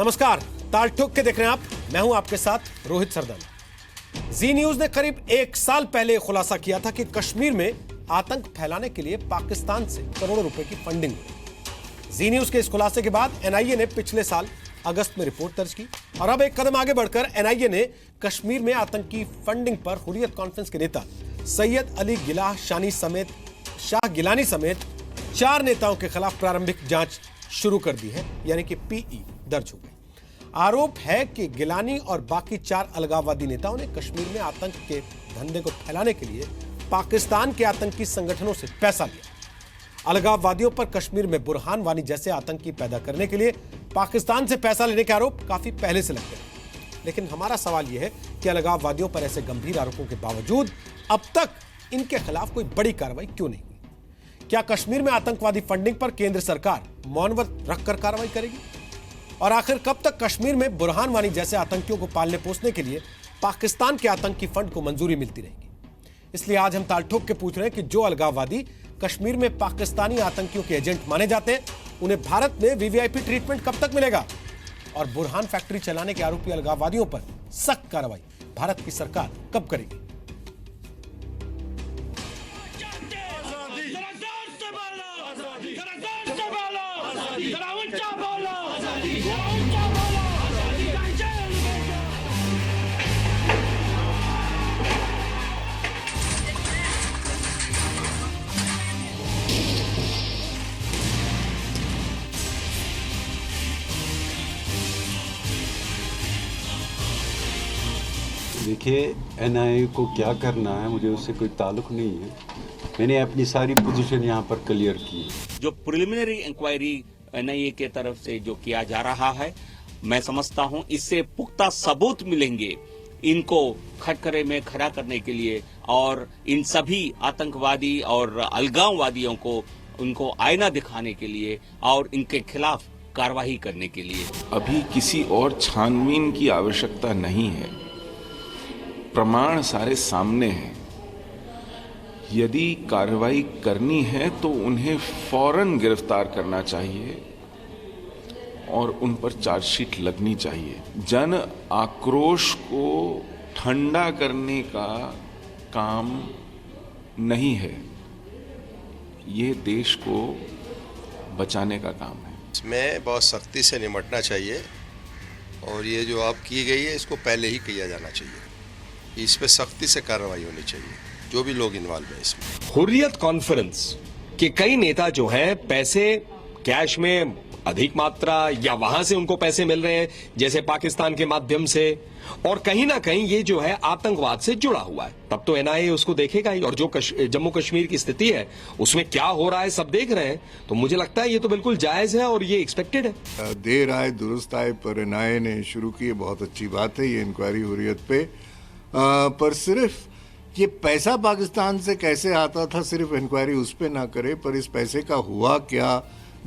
नमस्कार, ताल ठोक के देख रहे हैं आप। मैं हूं आपके साथ रोहित सरदाना। जी न्यूज ने करीब एक साल पहले खुलासा किया था कि कश्मीर में आतंक फैलाने के लिए पाकिस्तान से करोड़ों रुपए की फंडिंग हुई। जी न्यूज के इस खुलासे के बाद एनआईए ने पिछले साल अगस्त में रिपोर्ट दर्ज की और अब एक कदम आगे बढ़कर एनआईए ने कश्मीर में आतंकी फंडिंग पर हुर्रियत कॉन्फ्रेंस के नेता सैयद अली गिलाह शाह गिलानी समेत 4 नेताओं के खिलाफ प्रारंभिक जांच शुरू कर दी है, यानी कि पीई दर्ज हो गई। आरोप है कि गिलानी और बाकी 4 अलगाववादी नेताओं ने कश्मीर में आतंक के धंधे को फैलाने के लिए पाकिस्तान के आतंकी संगठनों से पैसा लिया। अलगाववादियों पर कश्मीर में बुरहान वानी जैसे आतंकी पैदा करने के लिए पाकिस्तान से पैसा लेने के आरोप काफी पहले से लगते हैं, लेकिन हमारा सवाल यह है कि अलगाववादियों पर ऐसे गंभीर आरोपों के बावजूद अब तक इनके खिलाफ कोई बड़ी कार्रवाई क्यों नहीं हुई? क्या कश्मीर में आतंकवादी फंडिंग पर केंद्र सरकार मौन व्रत रखकर कार्रवाई करेगी? और आखिर कब तक कश्मीर में बुरहान वानी जैसे आतंकियों को पालने पोसने के लिए पाकिस्तान के आतंकी फंड को मंजूरी मिलती रहेगी? इसलिए आज हम ताल ठोक के पूछ रहे हैं कि जो अलगाववादी कश्मीर में पाकिस्तानी आतंकियों के एजेंट माने जाते हैं, उन्हें भारत में वीवीआईपी ट्रीटमेंट कब तक मिलेगा? और बुरहान फैक्ट्री चलाने के आरोपी अलगाववादियों पर सख्त कार्रवाई भारत की सरकार कब करेगी? देखिए, एनआईए को क्या करना है मुझे उससे कोई ताल्लुक नहीं है। मैंने अपनी सारी पोजीशन यहाँ पर क्लियर की। जो प्रिलिमिनरी इंक्वायरी एनआईए के तरफ से जो किया जा रहा है, मैं समझता हूँ इससे पुख्ता सबूत मिलेंगे इनको खटखरे में खड़ा करने के लिए और इन सभी आतंकवादी और अलगाववादियों को उनको आईना दिखाने के लिए और इनके खिलाफ कार्रवाई करने के लिए। अभी किसी और छानबीन की आवश्यकता नहीं है। प्रमाण सारे सामने हैं। यदि कार्रवाई करनी है तो उन्हें फौरन गिरफ्तार करना चाहिए और उन पर चार्जशीट लगनी चाहिए। जन आक्रोश को ठंडा करने का काम नहीं है, ये देश को बचाने का काम है। इसमें बहुत सख्ती से निपटना चाहिए और ये जो आप की गई है इसको पहले ही किया जाना चाहिए। इस पे सख्ती से कार्रवाई होनी चाहिए, जो भी लोग इन्वॉल्व हैं इसमें। हुर्रियत कॉन्फ्रेंस के कई नेता जो हैं पैसे कैश में अधिक मात्रा या वहां से उनको पैसे मिल रहे हैं जैसे पाकिस्तान के माध्यम से, और कहीं ना कहीं ये जो है आतंकवाद से जुड़ा हुआ है। तब तो एनआईए उसको देखेगा ही, और जो जम्मू कश्मीर की स्थिति है उसमें क्या हो रहा है सब देख रहे हैं, तो मुझे लगता है ये तो बिल्कुल जायज है और ये एक्सपेक्टेड है। देर आए दुरुस्त आए, पर एनआईए ने शुरू की, बहुत अच्छी बात है ये इंक्वायरी हुर्रियत पे। पर सिर्फ ये पैसा पाकिस्तान से कैसे आता था, सिर्फ इंक्वायरी उस पे ना करे, पर इस पैसे का हुआ क्या,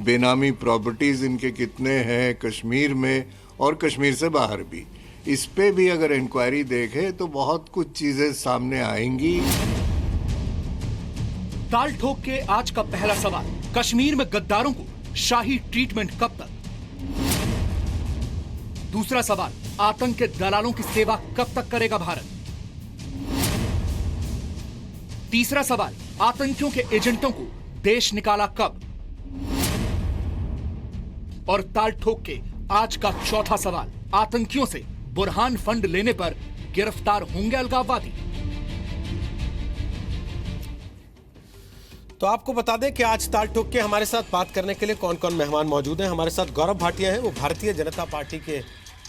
बेनामी प्रॉपर्टीज इनके कितने हैं कश्मीर में और कश्मीर से बाहर भी, इस पे भी अगर इंक्वायरी देखे तो बहुत कुछ चीजें सामने आएंगी। ताल ठोक के आज का पहला सवाल, कश्मीर में गद्दारों को शाही ट्रीटमेंट कब तक? दूसरा सवाल, आतंक के दलालों की सेवा कब तक करेगा भारत? तीसरा सवाल, आतंकियों के एजेंटों को देश निकाला कब? और ताल ठोक के आज का चौथा सवाल, आतंकियों से बुरहान फंड लेने पर गिरफ्तार होंगे अलगाववादी? तो आपको बता दें कि आज ताल ठोक के हमारे साथ बात करने के लिए कौन कौन मेहमान मौजूद हैं। हमारे साथ गौरव भाटिया हैं, वो भारतीय जनता पार्टी के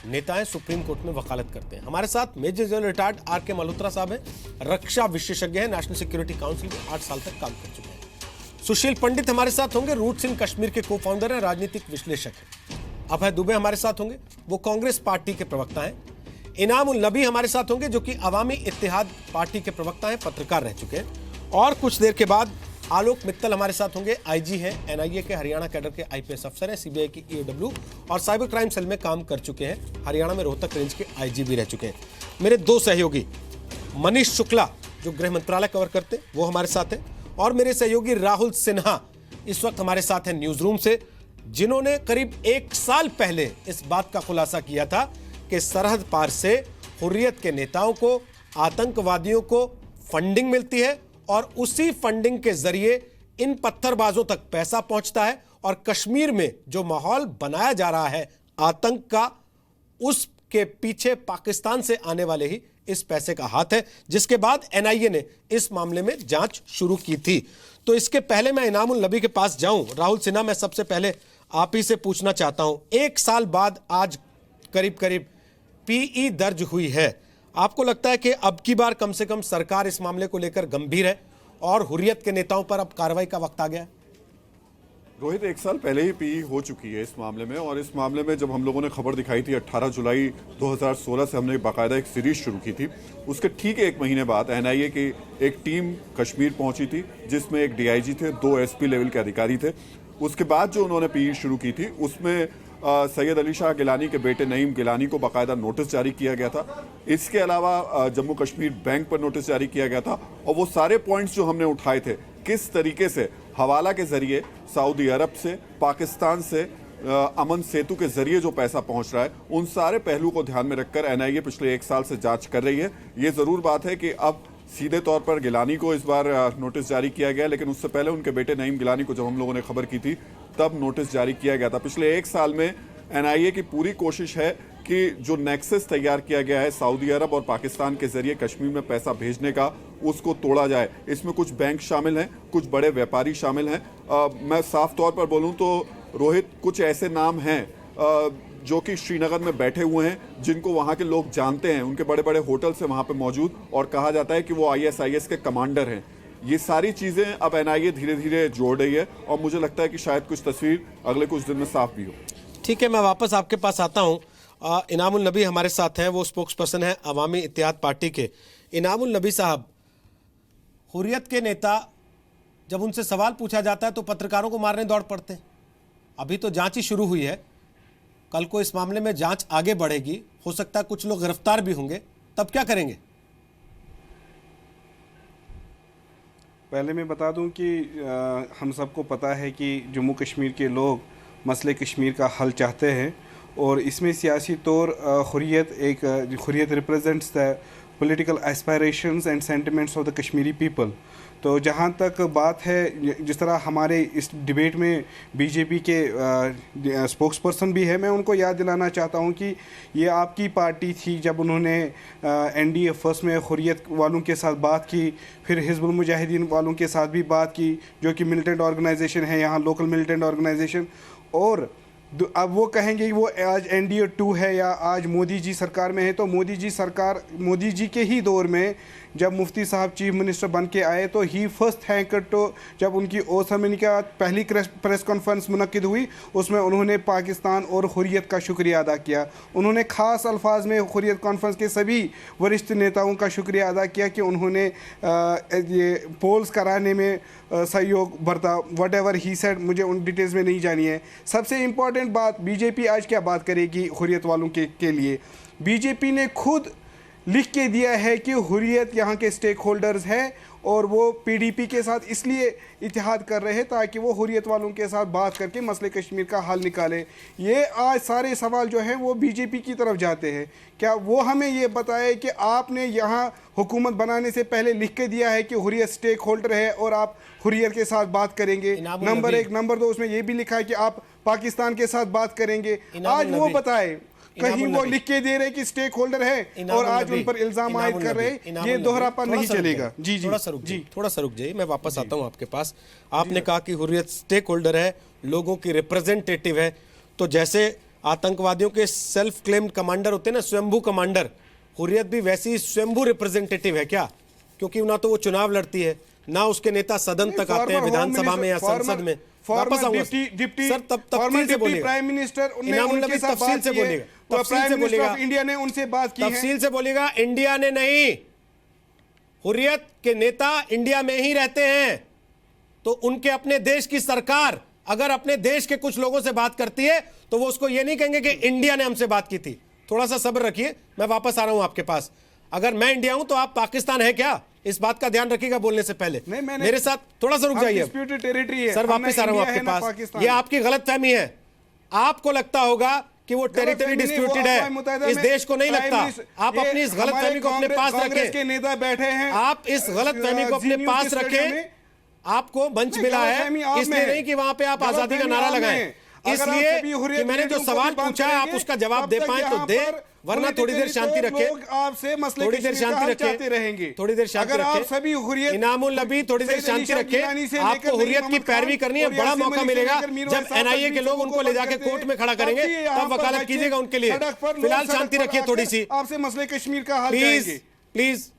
नेता हैं, सुप्रीम कोर्ट में वकालत करते हैं। हमारे साथ Major General retired R K. Malhotra साहब हैं, रक्षा विशेषज्ञ हैं, नेशनल सिक्योरिटी काउंसिल में 8 साल तक काम कर चुके हैं। सुशील पंडित हमारे साथ होंगे, रूट्स इन कश्मीर के को फाउंडर हैं, राजनीतिक विश्लेषक हैं। अभय दुबे हमारे साथ होंगे, वो कांग्रेस पार्टी के प्रवक्ता हैं। इनाम उल नबी हमारे साथ होंगे, जो कि अवामी इत्तेहाद पार्टी के प्रवक्ता हैं, पत्रकार रह चुके हैं। और कुछ देर के बाद आलोक मित्तल हमारे साथ होंगे, आईजी हैं, एनआईए के हरियाणा कैडर के आईपीएस अफसर हैं, सीबीआई की ईओडब्ल्यू और साइबर क्राइम सेल में काम कर चुके हैं, हरियाणा में रोहतक रेंज के आईजी भी रह चुके हैं। मेरे 2 सहयोगी, मनीष शुक्ला जो गृह मंत्रालय कवर करते वो हमारे साथ हैं, और मेरे सहयोगी राहुल सिन्हा इस वक्त हमारे साथ हैं न्यूज रूम से। जिन्होंने करीब 1 साल पहले इस बात का खुलासा किया था कि सरहद पार से हुर्रियत के नेताओं को, आतंकवादियों को फंडिंग मिलती है और उसी फंडिंग के जरिए इन पत्थरबाजों तक पैसा पहुंचता है और कश्मीर में जो माहौल बनाया जा रहा है आतंक का, उसके पीछे पाकिस्तान से आने वाले ही इस पैसे का हाथ है, जिसके बाद एनआईए ने इस मामले में जांच शुरू की थी। तो इसके पहले मैं इनामुल नबी के पास जाऊं, राहुल सिन्हा, मैं सबसे पहले आप ही से पूछना चाहता हूं, 1 साल बाद आज करीब करीब पीई दर्ज हुई है, आपको लगता है कि अब की बार कम से कम सरकार इस मामले को लेकर गंभीर है और हुर्रियत के नेताओं पर अब कार्रवाई का वक्त आ गया है? रोहित, 1 साल पहले ही पीई हो चुकी है इस मामले में, और इस मामले में जब हम लोगों ने खबर दिखाई थी 18 जुलाई 2016 से हमने बाकायदा एक सीरीज शुरू की थी। उसके ठीक 1 महीने बाद एनआईए की एक टीम कश्मीर पहुंची थी जिसमें एक डीआईजी थे, 2 एसपी लेवल के अधिकारी थे। उसके बाद जो उन्होंने पीई शुरू की थी उसमें सैयद अली शाह गिलानी के बेटे नईम गिलानी को बाकायदा नोटिस जारी किया गया था। इसके अलावा जम्मू कश्मीर बैंक पर नोटिस जारी किया गया था, और वो सारे पॉइंट्स जो हमने उठाए थे, किस तरीके से हवाला के जरिए सऊदी अरब से, पाकिस्तान से, अमन सेतु के जरिए जो पैसा पहुंच रहा है, उन सारे पहलू को ध्यान में रखकर एनआईए पिछले 1 साल से जांच कर रही है। ये जरूर बात है कि अब सीधे तौर पर गिलानी को इस बार नोटिस जारी किया गया, लेकिन उससे पहले उनके बेटे नईम गिलानी को जब हम लोगों ने खबर की थी तब नोटिस जारी किया गया था। पिछले 1 साल में एनआईए की पूरी कोशिश है कि जो नेक्सस तैयार किया गया है सऊदी अरब और पाकिस्तान के जरिए कश्मीर में पैसा भेजने का, उसको तोड़ा जाए। इसमें कुछ बैंक शामिल हैं, कुछ बड़े व्यापारी शामिल हैं। मैं साफ तौर पर बोलूं तो रोहित, कुछ ऐसे नाम हैं जो कि श्रीनगर में बैठे हुए हैं, जिनको वहां के लोग जानते हैं, उनके बड़े बड़े होटल से वहां पे मौजूद, और कहा जाता है कि वो आईएसआईएस के कमांडर हैं। ये सारी चीजें अब एनआईए धीरे धीरे जोड़ रही है, और मुझे लगता है कि शायद कुछ तस्वीर अगले कुछ दिन में साफ भी हो। ठीक है, मैं वापस आपके पास आता हूं। इनामुल नबी हमारे साथ हैं, वो स्पोक्स पर्सन है अवामी इत्तेहाद पार्टी के। इनामुल नबी साहब, हुर्रियत के नेता जब उनसे सवाल पूछा जाता है तो पत्रकारों को मारने दौड़ पड़ते हैं। अभी तो जांच ही शुरू हुई है, कल को इस मामले में जांच आगे बढ़ेगी, हो सकता है कुछ लोग गिरफ्तार भी होंगे, तब क्या करेंगे? पहले मैं बता दूं कि हम सबको पता है कि जम्मू कश्मीर के लोग मसले कश्मीर का हल चाहते हैं, और इसमें सियासी तौर Hurriyat represents the political aspirations and sentiments of the Kashmiri people. तो जहाँ तक बात है, जिस तरह हमारे इस डिबेट में बीजेपी के स्पोक्स पर्सन भी है, मैं उनको याद दिलाना चाहता हूँ कि ये आपकी पार्टी थी जब उन्होंने एनडीए फर्स्ट में हुर्रियत वालों के साथ बात की, फिर हिज़्बुल मुजाहिदीन वालों के साथ भी बात की, जो कि मिलिटेंट ऑर्गेनाइजेशन है यहाँ, लोकल मिलिटेंट ऑर्गेनाइजेशन। और अब वो कहेंगे कि वो आज एनडीए 2 है या आज मोदी जी सरकार में है, तो मोदी जी के ही दौर में जब मुफ्ती साहब चीफ मिनिस्टर बन के आए तो ही फर्स्ट हैंकर, तो जब उनकी ओथ सेरेमनी का पहली प्रेस कॉन्फ्रेंस मुनक्किद हुई, उसमें उन्होंने पाकिस्तान और हुर्रियत का शुक्रिया अदा किया। उन्होंने ख़ास अल्फाज में हुर्रियत कॉन्फ्रेंस के सभी वरिष्ठ नेताओं का शुक्रिया अदा किया कि उन्होंने ये पोल्स कराने में सहयोग बरता। वट एवर ही सेड, मुझे उन डिटेल्स में नहीं जानी है। सबसे इम्पॉर्टेंट बात, बीजेपी आज क्या बात करेगी हुर्रियत वालों के लिए? बीजेपी ने खुद लिख के दिया है कि हुर्रियत यहाँ के स्टेक होल्डर्स है, और वो पीडीपी के साथ इसलिए इत्तेहाद कर रहे हैं ताकि वो हुर्रियत वालों के साथ बात करके मसले कश्मीर का हल निकाले। ये आज सारे सवाल जो हैं वो बीजेपी की तरफ जाते हैं। क्या वो हमें ये बताए कि आपने यहाँ हुकूमत बनाने से पहले लिख के दिया है कि हुर्रियत स्टेक होल्डर है और आप हुर्रियत के साथ बात करेंगे? नंबर 1। नंबर 2, उसमें ये भी लिखा है कि आप पाकिस्तान के साथ बात करेंगे। आज वो बताए, कहीं वो लिख के दे रहे कि स्टेक होल्डर है और आज उन पर इल्जाम आयद कर रहे हैं, ये दोहरापन नहीं चलेगा। जी थोड़ा सा रुक जाइए, मैं वापस आता हूं आपके पास। आपने कहा कि हुर्रियत स्टेक होल्डर है, लोगों की रिप्रेजेंटेटिव है, तो जैसे आतंकवादियों के सेल्फ क्लेम्ड कमांडर होते हैं ना, स्वयंभू कमांडर, हुर्रियत भी वैसी स्वयंभू रिप्रेजेंटेटिव है क्या? क्योंकि ना तो वो चुनाव लड़ती है, ना उसके नेता सदन तक आते हैं, विधानसभा में या संसद में। प्राइम मिनिस्टर तफसील से बोलेगा, इंडिया ने उनसे बात की, तफसील से बोलेगा। इंडिया ने नहीं, हुर्रियत के नेता इंडिया में ही रहते हैं, तो उनके अपने देश की सरकार अगर अपने देश के कुछ लोगों से बात करती है तो वो उसको ये नहीं कहेंगे कि इंडिया ने हमसे बात की थी। थोड़ा सा सब्र रखिए, मैं वापस आ रहा हूं आपके पास। अगर मैं इंडिया हूं तो आप पाकिस्तान है क्या? इस बात का ध्यान रखिएगा बोलने से पहले। नहीं, मेरे साथ थोड़ा सा रुक जाइए। डिस्प्यूटेड टेरिटरी है सर, वापस आ रहा हूं आपके पास। ये आपकी गलतफहमी है। आपको लगता होगा कि वो टेरिटरी डिस्प्यूटेड है, इस देश को नहीं लगता। आप अपनी इस गलतफहमी को अपने पास रखें। के नेता बैठे हैं, आप इस गलतफहमी को अपने पास रखें। आपको मंच मिला है इसलिए नहीं कि वहां पे आप आजादी का नारा लगाएं, इसलिए कि मैंने जो सवाल पूछा है आप उसका जवाब दे पाए तो दे, वरना थोड़ी देर शांति रखें। आपसे मसले थोड़ी देर शांति रखें, रहेंगे। थोड़ी देर शांति रखें। इनामुल नबी, थोड़ी देर शांति रखें। आपको हुर्रियत की पैरवी करनी है, बड़ा मौका मिलेगा जब एनआईए के लोग उनको ले जाके कोर्ट में खड़ा करेंगे, तब वकालत कीजिएगा उनके लिए। फिलहाल शांति रखिए थोड़ी सी। आपसे मसले कश्मीर का हाल प्लीज प्लीज।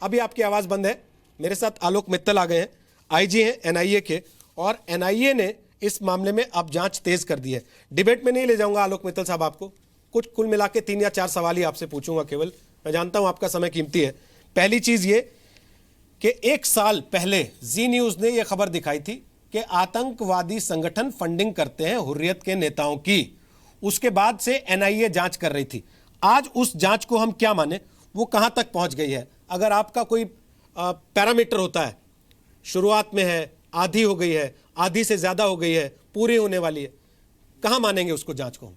अभी आपकी आवाज बंद है। मेरे साथ आलोक मित्तल आ गए हैं, आईजी हैं एनआईए के, और एनआईए ने इस मामले में अब जांच तेज कर दी है। डिबेट में नहीं ले जाऊंगा आलोक मित्तल साहब आपको, कुछ कुल मिला के 3 या 4 सवाल ही आपसे पूछूंगा केवल। मैं जानता हूं आपका समय कीमती है। पहली चीज ये कि 1 साल पहले जी न्यूज ने यह खबर दिखाई थी कि आतंकवादी संगठन फंडिंग करते हैं हुर्रियत के नेताओं की। उसके बाद से एनआईए जांच कर रही थी। आज उस जांच को हम क्या माने, वो कहां तक पहुंच गई है? अगर आपका कोई पैरामीटर होता है, शुरुआत में है, आधी हो गई है, आधी से ज्यादा हो गई है, पूरी होने वाली है, कहां मानेंगे उसको जांच को?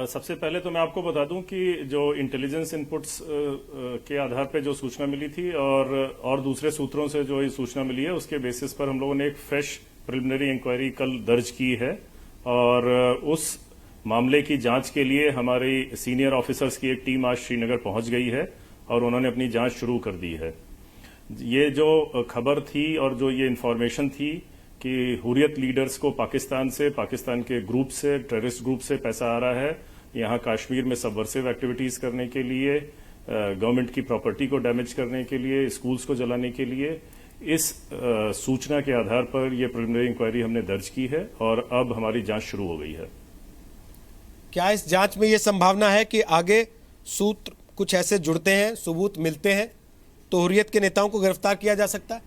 सबसे पहले तो मैं आपको बता दूं कि जो इंटेलिजेंस इनपुट्स के आधार पे जो सूचना मिली थी और दूसरे सूत्रों से जो ये सूचना मिली है, उसके बेसिस पर हम लोगों ने एक फ्रेश प्रिलिमिनरी इंक्वायरी कल दर्ज की है, और उस मामले की जांच के लिए हमारी सीनियर ऑफिसर्स की एक टीम आज श्रीनगर पहुंच गई है और उन्होंने अपनी जांच शुरू कर दी है। ये जो खबर थी और जो ये इंफॉर्मेशन थी कि हुर्रियत लीडर्स को पाकिस्तान के ग्रुप से, टेररिस्ट ग्रुप से पैसा आ रहा है यहाँ कश्मीर में सबवर्सिव एक्टिविटीज करने के लिए, गवर्नमेंट की प्रॉपर्टी को डैमेज करने के लिए, स्कूल्स को जलाने के लिए, इस सूचना के आधार पर यह प्रिलिमिनरी इंक्वायरी हमने दर्ज की है और अब हमारी जांच शुरू हो गई है। क्या इस जांच में यह संभावना है कि आगे सूत्र कुछ ऐसे जुड़ते हैं, सबूत मिलते हैं तो हुर्रियत के नेताओं को गिरफ्तार किया जा सकता है?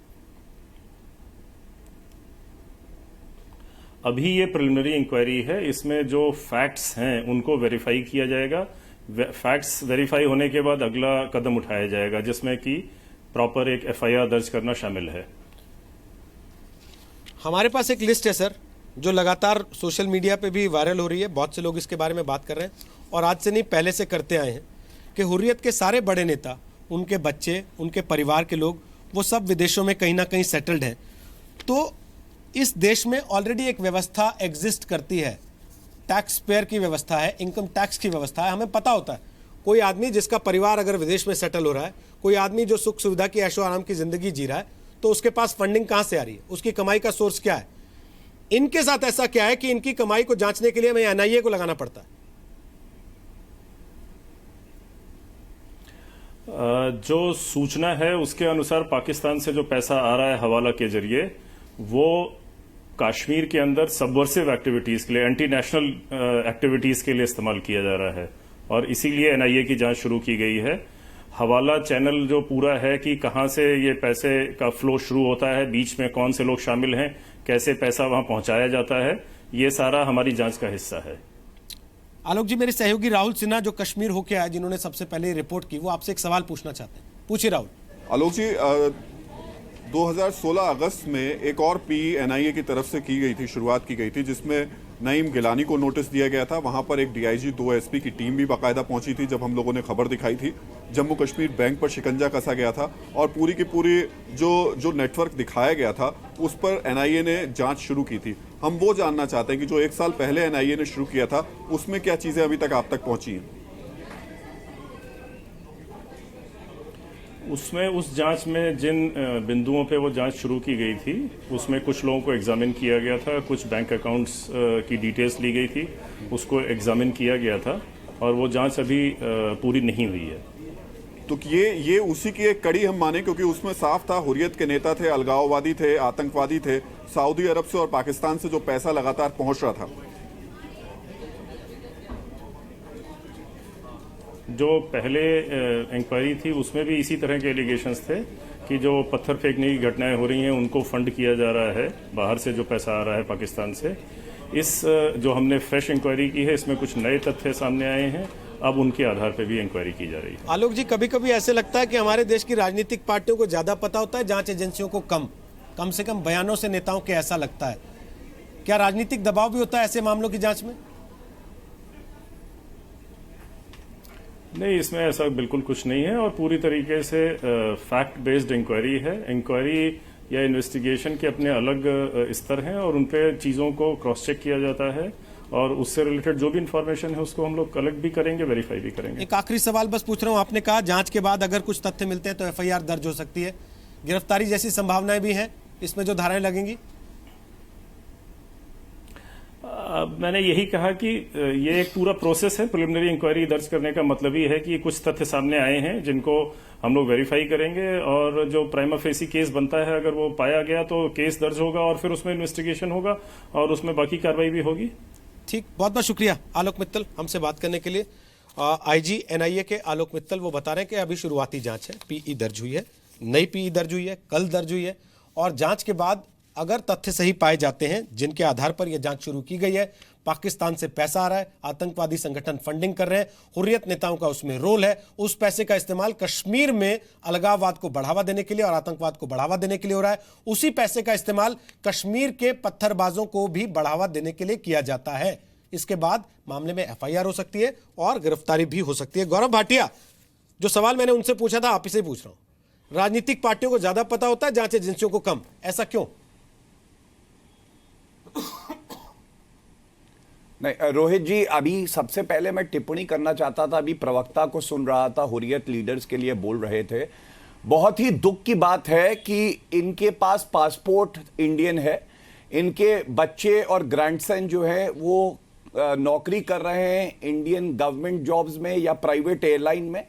अभी ये प्रिलिमिनरी इंक्वायरी है, इसमें जो फैक्ट्स हैं उनको वेरीफाई किया जाएगा। फैक्ट्स वेरीफाई होने के बाद अगला कदम उठाया जाएगा, जिसमें कि प्रॉपर एक एफआईआर दर्ज करना शामिल है। हमारे पास एक लिस्ट है सर, जो लगातार सोशल मीडिया पे भी वायरल हो रही है। बहुत से लोग इसके बारे में बात कर रहे हैं और आज से नहीं पहले से करते आए हैं कि हुर्रियत के सारे बड़े नेता, उनके बच्चे, उनके परिवार के लोग, वो सब विदेशों में कहीं ना कहीं सेटल्ड हैं। तो इस देश में ऑलरेडी एक व्यवस्था एग्जिस्ट करती है, टैक्स पेयर की व्यवस्था है, इनकम टैक्स की व्यवस्था है। हमें पता होता है कोई आदमी जिसका परिवार अगर विदेश में सेटल हो रहा है, कोई आदमी जो सुख सुविधा की ऐशो आराम की जिंदगी जी रहा है, तो उसके पास फंडिंग कहां से आ रही है, उसकी कमाई का सोर्स क्या है। इनके साथ ऐसा क्या है कि इनकी कमाई को जांचने के लिए हमें एनआईए को लगाना पड़ता है? जो सूचना है उसके अनुसार पाकिस्तान से जो पैसा आ रहा है हवाला के जरिए, वो कश्मीर के अंदर सबवर्सिव एक्टिविटीज के लिए, एंटी नेशनल एक्टिविटीज के लिए इस्तेमाल किया जा रहा है, और इसीलिए एनआईए की जांच शुरू की गई है। हवाला चैनल जो पूरा है कि कहां से ये पैसे का फ्लो शुरू होता है, बीच में कौन से लोग शामिल हैं, कैसे पैसा वहां पहुंचाया जाता है, ये सारा हमारी जांच का हिस्सा है। आलोक जी, मेरे सहयोगी राहुल सिन्हा जो कश्मीर होके आए, जिन्होंने सबसे पहले रिपोर्ट की, वो आपसे एक सवाल पूछना चाहते हैं। पूछिए राहुल। आलोक जी, 2016 अगस्त में एक और पी एनआईए की तरफ से की गई थी, शुरुआत की गई थी, जिसमें नईम गिलानी को नोटिस दिया गया था। वहां पर एक डीआईजी, 2 एसपी की टीम भी बाकायदा पहुंची थी। जब हम लोगों ने खबर दिखाई थी, जम्मू कश्मीर बैंक पर शिकंजा कसा गया था और पूरी की पूरी जो नेटवर्क दिखाया गया था उस पर एनआईए ने जांच शुरू की थी। हम वो जानना चाहते हैं कि जो 1 साल पहले एनआईए ने शुरू किया था, उसमें क्या चीजें अभी तक आप तक पहुंची हैं? उसमें उस जांच में जिन बिंदुओं पे वो जांच शुरू की गई थी, उसमें कुछ लोगों को एग्जामिन किया गया था, कुछ बैंक अकाउंट्स की डिटेल्स ली गई थी, उसको एग्जामिन किया गया था, और वो जांच अभी पूरी नहीं हुई है। तो ये उसी की एक कड़ी हम माने, क्योंकि उसमें साफ था हुर्रियत के नेता थे, अलगाववादी थे, आतंकवादी थे, सऊदी अरब से और पाकिस्तान से जो पैसा लगातार पहुंच रहा था। जो पहले इंक्वायरी थी उसमें भी इसी तरह के एलिगेशंस थे कि जो पत्थर फेंकने की घटनाएं हो रही हैं उनको फंड किया जा रहा है, बाहर से जो पैसा आ रहा है पाकिस्तान से। इस जो हमने फ्रेश इंक्वायरी की है इसमें कुछ नए तथ्य सामने आए हैं, अब उनके आधार पर भी इंक्वायरी की जा रही है। आलोक जी, कभी कभी ऐसे लगता है कि हमारे देश की राजनीतिक पार्टियों को ज्यादा पता होता है, जांच एजेंसियों को कम से कम बयानों से नेताओं के ऐसा लगता है। क्या राजनीतिक दबाव भी होता है ऐसे मामलों की जांच में? नहीं, इसमें ऐसा बिल्कुल कुछ नहीं है और पूरी तरीके से फैक्ट बेस्ड इंक्वायरी है। इंक्वायरी या इन्वेस्टिगेशन के अपने अलग स्तर हैं और उन पे चीज़ों को क्रॉस चेक किया जाता है और उससे रिलेटेड जो भी इंफॉर्मेशन है उसको हम लोग कलेक्ट भी करेंगे, वेरीफाई भी करेंगे। एक आखिरी सवाल बस पूछ रहा हूं, आपने कहा जांच के बाद अगर कुछ तथ्य मिलते हैं तो एफआईआर दर्ज हो सकती है, गिरफ्तारी जैसी संभावनाएं भी हैं इसमें जो धाराएं लगेंगी? मैंने यही कहा कि ये एक पूरा प्रोसेस है। प्रिलिमिनरी इंक्वायरी दर्ज करने का मतलब ही है कि कुछ तथ्य सामने आए हैं जिनको हम लोग वेरीफाई करेंगे और जो प्राइमा फेसी केस बनता है अगर वो पाया गया तो केस दर्ज होगा और फिर उसमें इन्वेस्टिगेशन होगा और उसमें बाकी कार्रवाई भी होगी। ठीक, बहुत बहुत शुक्रिया आलोक मित्तल हमसे बात करने के लिए। आईजी एनआईए के आलोक मित्तल वो बता रहे हैं कि अभी शुरुआती जांच है, पीई दर्ज हुई है, नई पीई दर्ज हुई है, कल दर्ज हुई है और जांच के बाद अगर तथ्य सही पाए जाते हैं जिनके आधार पर यह जांच शुरू की गई है, पाकिस्तान से पैसा आ रहा है, आतंकवादी संगठन फंडिंग कर रहे हैं, हुर्रियत नेताओं का उसमें रोल है, उस पैसे का इस्तेमाल कश्मीर में अलगाववाद को बढ़ावा देने के लिए और आतंकवाद को बढ़ावा देने के लिए हो रहा है, उसी पैसे का इस्तेमाल कश्मीर के पत्थरबाजों को भी बढ़ावा देने के लिए किया जाता है। इसके बाद मामले में एफआईआर हो सकती है और गिरफ्तारी भी हो सकती है। गौरव भाटिया, जो सवाल मैंने उनसे पूछा था आप ही से पूछ रहा हूं, राजनीतिक पार्टियों को ज्यादा पता होता है, जांच एजेंसियों को कम, ऐसा क्यों? नहीं रोहित जी, अभी सबसे पहले मैं टिप्पणी करना चाहता था, अभी प्रवक्ता को सुन रहा था, हुर्रियत लीडर्स के लिए बोल रहे थे। बहुत ही दुख की बात है कि इनके पास पासपोर्ट इंडियन है, इनके बच्चे और ग्रैंडसन जो है वो नौकरी कर रहे हैं इंडियन गवर्नमेंट जॉब्स में या प्राइवेट एयरलाइन में,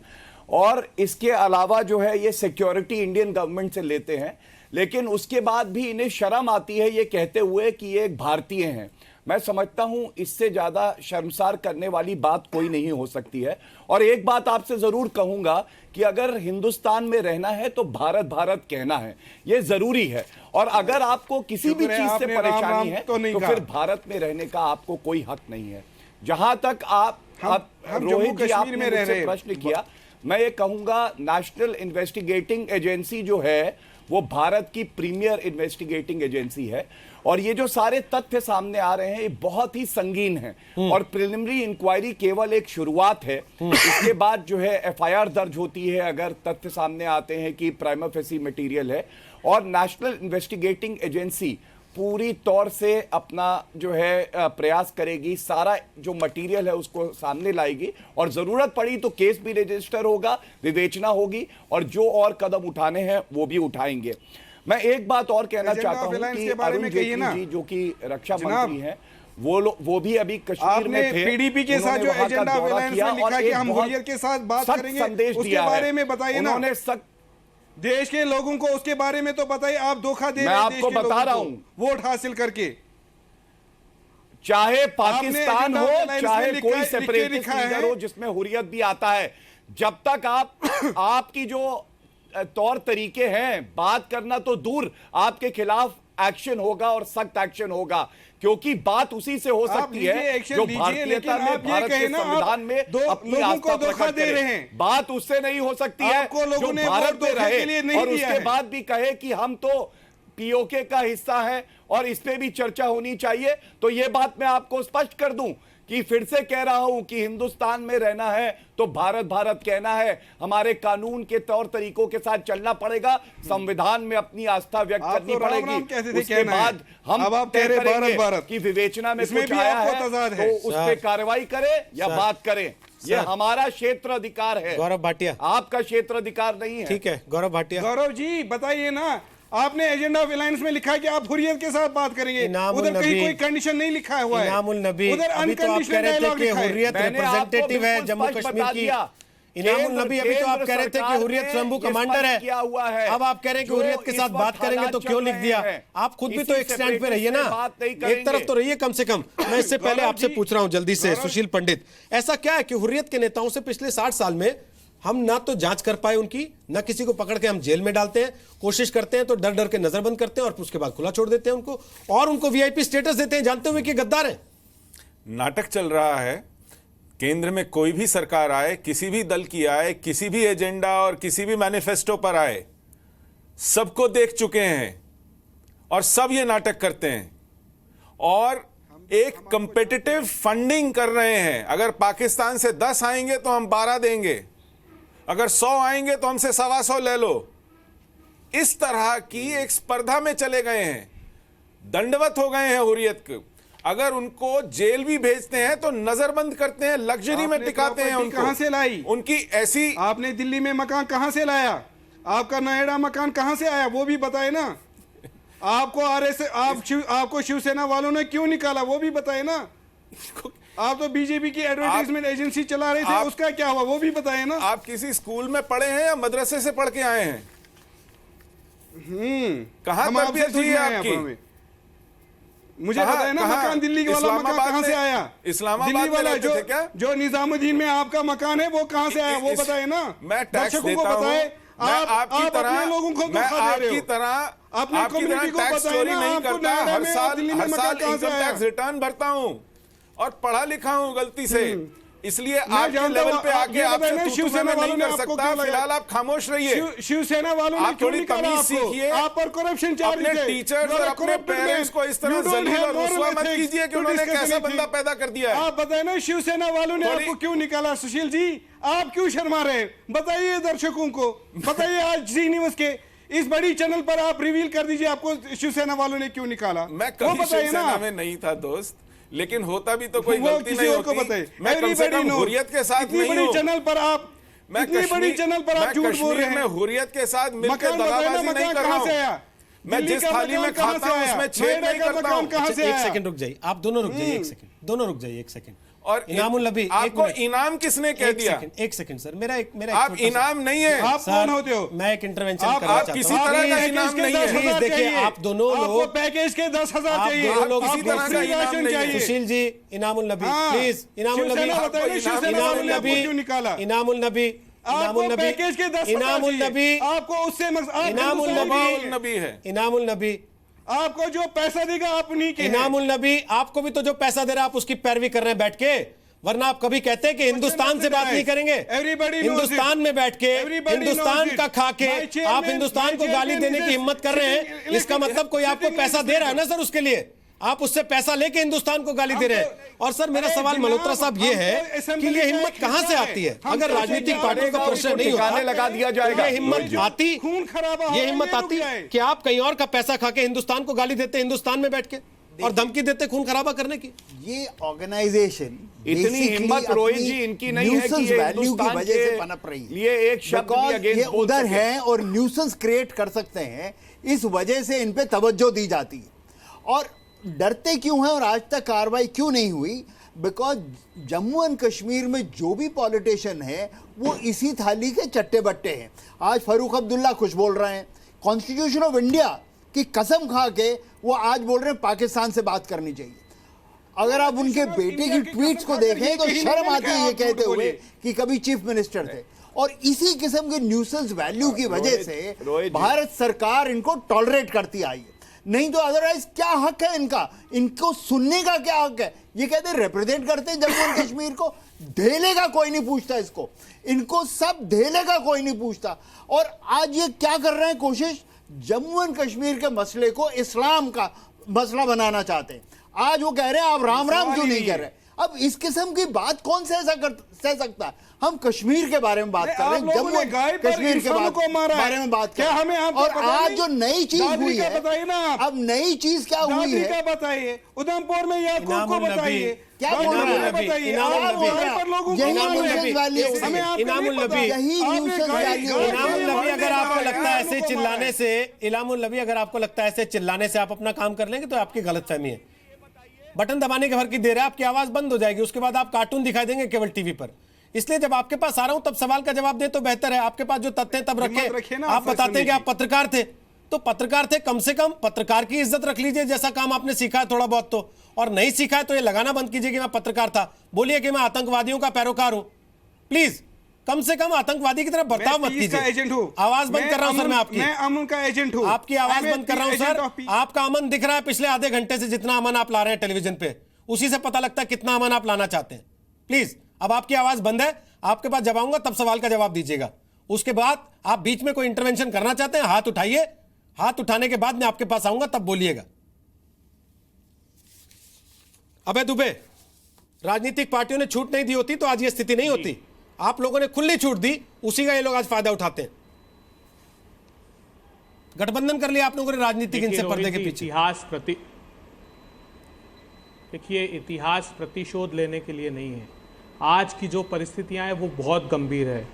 और इसके अलावा जो है ये सिक्योरिटी इंडियन गवर्नमेंट से लेते हैं, लेकिन उसके बाद भी इन्हें शर्म आती है ये कहते हुए कि ये एक भारतीय हैं। मैं समझता हूं इससे ज्यादा शर्मसार करने वाली बात कोई नहीं हो सकती है। और एक बात आपसे जरूर कहूंगा कि अगर हिंदुस्तान में रहना है तो भारत भारत कहना है, ये जरूरी है। और अगर आपको किसी भी चीज से परेशानी है तो फिर भारत में रहने का आपको कोई हक नहीं है। जहां तक आप रोहित जी आपने मुझसे प्रश्न किया, मैं ये कहूंगा नेशनल इन्वेस्टिगेटिंग एजेंसी जो है वो भारत की प्रीमियर इन्वेस्टिगेटिंग एजेंसी है और ये जो सारे तथ्य सामने आ रहे हैं ये बहुत ही संगीन है और प्रिलिमिनरी इंक्वायरी केवल एक शुरुआत है। इसके बाद जो है एफआईआर दर्ज होती है अगर तथ्य सामने आते हैं कि प्राइमा फेसी मटेरियल है, और नेशनल इन्वेस्टिगेटिंग एजेंसी पूरी तौर से अपना जो है प्रयास करेगी, सारा जो मटेरियल है उसको सामने लाएगी और जरूरत पड़ी तो केस भी रजिस्टर होगा, विवेचना होगी और जो और कदम उठाने हैं वो भी उठाएंगे। मैं एक बात और कहना चाहता हूं कि अरुण जेटली जी जो कि रक्षा मंत्री हैं वो भी अभी कश्मीर में थे, पीडीपी के साथ जो एजेंडा ऑफ अलायंस में लिखा है कि हम हुर्रियत के साथ बात करेंगे, उसके बारे में बताइए ना। उन्होंने देश के लोगों को उसके बारे में तो बताइए, आप धोखा दे रहे हैं। मैं आपको बता रहा हूं, वोट हासिल करके, चाहे पाकिस्तान हो चाहे कोई सेपरेटिस्ट लीडर हो जिसमें हुर्रियत भी आता है, जब तक आपकी जो तौर तरीके हैं बात करना तो दूर, आपके खिलाफ एक्शन होगा और सख्त एक्शन होगा, क्योंकि बात उसी से हो सकती है जो भारतीयता में, भारत के संविधान में अपनी आस्था प्रकट करे। बात उससे नहीं हो सकती है जो भारत में रहे और उसके बाद भी कहे कि हम तो पीओके का हिस्सा है और इस पे भी चर्चा होनी चाहिए। तो ये बात मैं आपको स्पष्ट कर दूं कि फिर से कह रहा हूं कि हिंदुस्तान में रहना है तो भारत भारत कहना है, हमारे कानून के तौर तरीकों के साथ चलना पड़ेगा, संविधान में अपनी आस्था व्यक्त करनी पड़ेगी। उसके बाद हम तय करेंगे कि विवेचना में कुछ आया है तो उस पर कार्रवाई करें या बात करें, ये हमारा क्षेत्र अधिकार है। गौरव भाटिया, आपका क्षेत्र अधिकार नहीं है। ठीक है गौरव भाटिया। गौरव जी बताइए ना, आपने एजेंडा ऑफ अलायंस में लिखा है कि आप हुर्रियत के साथ बात करेंगे, उधर कहीं कोई कंडीशन नहीं लिखा हुआ है। इनामुल नबी, उधर अनकंडीशनल डायलॉग लिखा है। हुर्रियत रिप्रेजेंटेटिव है जम्मू कश्मीर की। इनामुल नबी, अभी तो आप कह रहे थे कि हुर्रियत स्वयं कमांडर है, अब आप कह रहे हैं कि हुर्रियत के साथ बात करेंगे तो क्यों लिख दिया? आप खुद भी तो एक स्टैंड पे रहिए ना, एक तरफ तो रहिए कम से कम। मैं इससे पहले आपसे पूछ रहा हूं जल्दी से, सुशील पंडित, ऐसा क्या है कि हुर्रियत के नेताओं से पिछले 60 साल में हम ना तो जांच कर पाए उनकी, ना किसी को पकड़ के हम जेल में डालते हैं, कोशिश करते हैं तो डर डर के नजरबंद करते हैं और उसके बाद खुला छोड़ देते हैं उनको, और उनको वीआईपी स्टेटस देते हैं जानते हुए कि गद्दार है। नाटक चल रहा है। केंद्र में कोई भी सरकार आए, किसी भी दल की आए, किसी भी एजेंडा और किसी भी मैनिफेस्टो पर आए, सबको देख चुके हैं और सब ये नाटक करते हैं और एक कंपेटिटिव फंडिंग कर रहे हैं। अगर पाकिस्तान से 10 आएंगे तो हम 12 देंगे, अगर 100 आएंगे तो हमसे 125 ले लो। इस तरह की एक स्पर्धा में चले गए हैं, दंडवत हो गए हैं हुर्रियत को। अगर उनको जेल भी भेजते हैं तो नजरबंद करते हैं, लग्जरी में टिकाते हैं उनको। कहां से लाई उनकी ऐसी? आपने दिल्ली में मकान कहां से लाया? आपका नोएडा मकान कहां से आया वो भी बताए ना। आपको आपको शिवसेना वालों ने क्यों निकाला वो भी बताए ना। आप तो बीजेपी की एडवर्टाइजमेंट एजेंसी चला रहे थे, उसका क्या हुआ वो भी बताए ना। आप किसी स्कूल में पढ़े हैं या मदरसे से पढ़ के आए हैं? कहां तरबियत हुई है आपकी? मुझे बताए ना मकान दिल्ली वाला मकान कहां से आया? इस्लामाबाद वाला जो निजामुद्दीन में आपका मकान है वो कहां से आया वो बताए ना। मैं टैक्स देता हूं, मैं आपकी तरह लोगों को आपकी तरह टैक्स चोरी नहीं करता। हर साल इनकम टैक्स रिटर्न भरता हूं और पढ़ा लिखा हूं गलती से, इसलिए आपके लेवल पे आके आपसे शिवसेना वालों नहीं कर सकता। फिलहाल आप खामोश रहिए। शिवसेना वालों ने आप थोड़ी तमीज सीखिए। आप पर करप्शन चार्ज अपने टीचर्स और अपने पेरेंट्स को इस तरह जलील और रुस्वा मत कीजिए कि उन्होंने कैसा बंदा पैदा कर दिया है। आप बताए ना शिवसेना वालों ने आपको क्यों निकाला? सुशील जी आप क्यों शर्मा रहे? बताइए दर्शकों को, बताइए आज जी न्यूज के इस बड़ी चैनल पर आप रिवील कर दीजिए आपको शिवसेना वालों ने क्यों निकाला। मैं कभी शिवसेना में नहीं था दोस्त, लेकिन होता भी तो कोई गलती नहीं होती। मैं कम से कम हुर्रियत के साथ नहीं हूं। चैनल पर आप इतनी बड़ी चैनल पर आप झूठ बोल रहे हैं। मैं हुर्रियत के साथ मिलकर दगाबाजी नहीं कर रहा हूं। मैं जिस थाली में खाता हूं उसमें छेद नहीं करता हूं। एक सेकंड रुक जाइए, आप दोनों रुक जाइए, एक सेकंड, दोनों रुक जाइए एक सेकंड। और इनामुल नबी, आपको इनाम किसने कह दिया? एक सेकंड सर, मेरा आप इनाम नहीं है। आप कौन होते हो? मैं एक इंटरवेंशन करना चाहता हूं। आप किसी तरह का इनाम नहीं है। प्लीज देखिए, आप दोनों लोग पैकेज के 10,000 चाहिए, आप दोनों लोग किसी तरह का इनाम नहीं है। सुशील जी, इनामुल नबी प्लीज, इनामुल नबी, इनामुल नबी क्यों निकाला? इनामुल नबी, इनामुल नबी पैकेज के 10,000 इनामुल नबी, आपको उससे इनामुल नबी है, इनामुल नबी आपको जो पैसा देगा आप उन्हीं के। इनामुल नबी आपको भी तो जो पैसा दे रहा है आप उसकी पैरवी कर रहे हैं बैठ के, वरना आप कभी कहते हैं कि हिंदुस्तान से बात नहीं करेंगे। हिंदुस्तान में बैठ के हिंदुस्तान का खा के आप हिंदुस्तान को गाली देने की हिम्मत कर रहे हैं, इसका मतलब कोई आपको पैसा दे रहा है ना सर, उसके लिए आप उससे पैसा लेके हिंदुस्तान को गाली दे रहे हैं। और सर मेरा सवाल मल्होत्रा साहब ये है कि ये हिम्मत कहां से आती है? अगर राजनीतिक पार्टियों का प्रश्न नहीं होता लगा दिया जाएगा, ये हिम्मत आती, ये हिम्मत आती कि आप कहीं और का पैसा खा के हिंदुस्तान को गाली देते हिंदुस्तान में बैठ के और धमकी देते खून खराबा करने की? ये ऑर्गेनाइजेशन इतनी हिम्मत रोहित जी इनकी नहीं है कि ये वैल्यू की वजह से पनप रही है। ये एक शब्द भी अगेंस्ट ये उधर है और न्यूसेंस क्रिएट कर सकते हैं, इस वजह से इन पे तवज्जो दी जाती है। और डरते क्यों हैं और आज तक कार्रवाई क्यों नहीं हुई? बिकॉज जम्मू एंड कश्मीर में जो भी पॉलिटिशियन है वो इसी थाली के चट्टे बट्टे हैं। आज फारूक अब्दुल्ला कुछ बोल रहे हैं, कॉन्स्टिट्यूशन ऑफ इंडिया की कसम खा के वो आज बोल रहे हैं पाकिस्तान से बात करनी चाहिए। अगर आप उनके बेटे की ट्वीट्स को देखें तो शर्म आती है ये कहते हुए कि कभी चीफ मिनिस्टर थे। और इसी किस्म के न्यूसेंस वैल्यू की वजह से भारत सरकार इनको टॉलरेट करती आई है। नहीं तो अदरवाइज क्या हक है इनका? इनको सुनने का क्या हक है? ये कहते हैं रिप्रेजेंट करते हैं जम्मू एंड कश्मीर को, धेले का कोई नहीं पूछता इसको, इनको सब धेले का कोई नहीं पूछता। और आज ये क्या कर रहे हैं? कोशिश जम्मू एंड कश्मीर के मसले को इस्लाम का मसला बनाना चाहते हैं। आज वो कह रहे हैं आप राम राम क्यों नहीं कह रहे? अब इस किस्म की बात कौन सह सकता है? हम कश्मीर के बारे में बात कर रहे हैं, जम्मू कश्मीर के बारे में बात कर रहे हैं। और आज जो नई चीज हुई है, अब नई चीज क्या हुई है बताइए? उधमपुर में याकूब को बताइए, क्या बोल रहे हैं? बताइए। इनामुल नबी अगर आपको लगता है ऐसे चिल्लाने से, इनामुल नबी अगर आपको लगता है ऐसे चिल्लाने से आप अपना काम कर लेंगे तो आपकी गलतफहमी है। बटन दबाने के भर की देर है, आपकी आवाज बंद हो जाएगी, उसके बाद आप कार्टून दिखाई देंगे केवल टीवी पर। इसलिए जब आपके पास आ रहा हूं तब सवाल का जवाब दे तो बेहतर है। आपके पास जो तथ्य हैं तब रखे। आप बताते हैं कि आप पत्रकार थे, तो पत्रकार थे, कम से कम पत्रकार की इज्जत रख लीजिए, जैसा काम आपने सीखा है थोड़ा बहुत तो। और नहीं सीखा है तो ये लगाना बंद कीजिए कि मैं पत्रकार था, बोलिए कि मैं आतंकवादियों का पैरोकार हूं। प्लीज कम से कम आतंकवादी की तरह बर्ताव मत कीजिए। एजेंट हूं, आवाज बंद कर रहा हूं सर मैं आपकी। मैं अमन का एजेंट हूं। आपकी आवाज बंद कर रहा हूं सर। आपका अमन दिख रहा है पिछले आधे घंटे से, जितना अमन आप ला रहे हैं टेलीविजन पे, उसी से पता लगता है कितना अमन आप लाना चाहते हैं। प्लीज अब आपकी आवाज बंद है। आपके पास जब आऊंगा तब सवाल का जवाब दीजिएगा। उसके बाद आप बीच में कोई इंटरवेंशन करना चाहते हैं, हाथ उठाइए। हाथ उठाने के बाद मैं आपके पास आऊंगा तब बोलिएगा। अबे दुबे, राजनीतिक पार्टियों ने छूट नहीं दी होती तो आज ये स्थिति नहीं होती। आप लोगों ने खुली छूट दी, उसी का ये लोग आज फायदा उठाते हैं। गठबंधन कर लिया आप लोगों ने राजनीतिक इनसे पर्दे के पीछे। देखिए, इतिहास प्रतिशोध लेने के लिए नहीं है। आज की जो परिस्थितियां हैं वो बहुत गंभीर है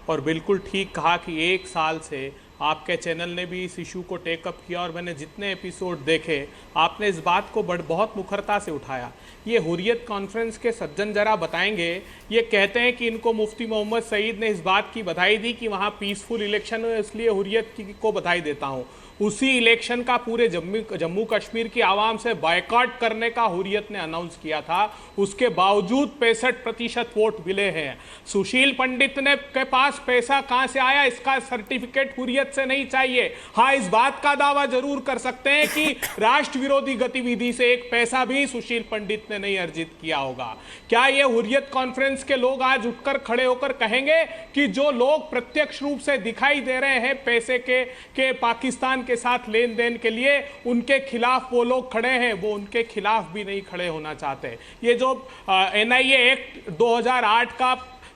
और बिल्कुल ठीक कहा कि 1 साल से आपके चैनल ने भी इस इशू को टेकअप किया और मैंने जितने एपिसोड देखे आपने इस बात को बहुत मुखरता से उठाया। ये हुर्रियत कॉन्फ्रेंस के सज्जन जरा बताएंगे, ये कहते हैं कि इनको मुफ्ती मोहम्मद सईद ने इस बात की बधाई दी कि वहाँ पीसफुल इलेक्शन हुए, इसलिए हुर्रियत को बधाई देता हूँ। उसी इलेक्शन का पूरे जम्मू कश्मीर की आवाम से बायकॉट करने का हुर्रियत ने अनाउंस किया था, उसके बावजूद 65% वोट मिले हैं। सुशील पंडित ने के पास पैसा कहां से आया, इसका सर्टिफिकेट हुर्रियत से नहीं चाहिए। हाँ, इस बात का दावा जरूर कर सकते हैं कि राष्ट्र विरोधी गतिविधि से एक पैसा भी सुशील पंडित ने नहीं अर्जित किया होगा। क्या ये हुर्रियत कॉन्फ्रेंस के लोग आज उठकर खड़े होकर कहेंगे कि जो लोग प्रत्यक्ष रूप से दिखाई दे रहे हैं पैसे के पाकिस्तान के साथ लेन देन के लिए, उनके खिलाफ वो लोग खड़े हैं, वो उनके खिलाफ भी नहीं खड़े होना चाहते? ये जो NIA एक्ट 2008 का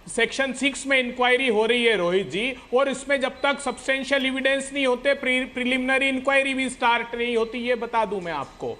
सेक्शन 6 में इंक्वायरी हो रही है रोहित जी, और इसमें जब तक सब्सटेंशियल एविडेंस नहीं होते प्रिलिमिनरी इंक्वायरी भी स्टार्ट नहीं होती। ये बता दूं मैं आपको,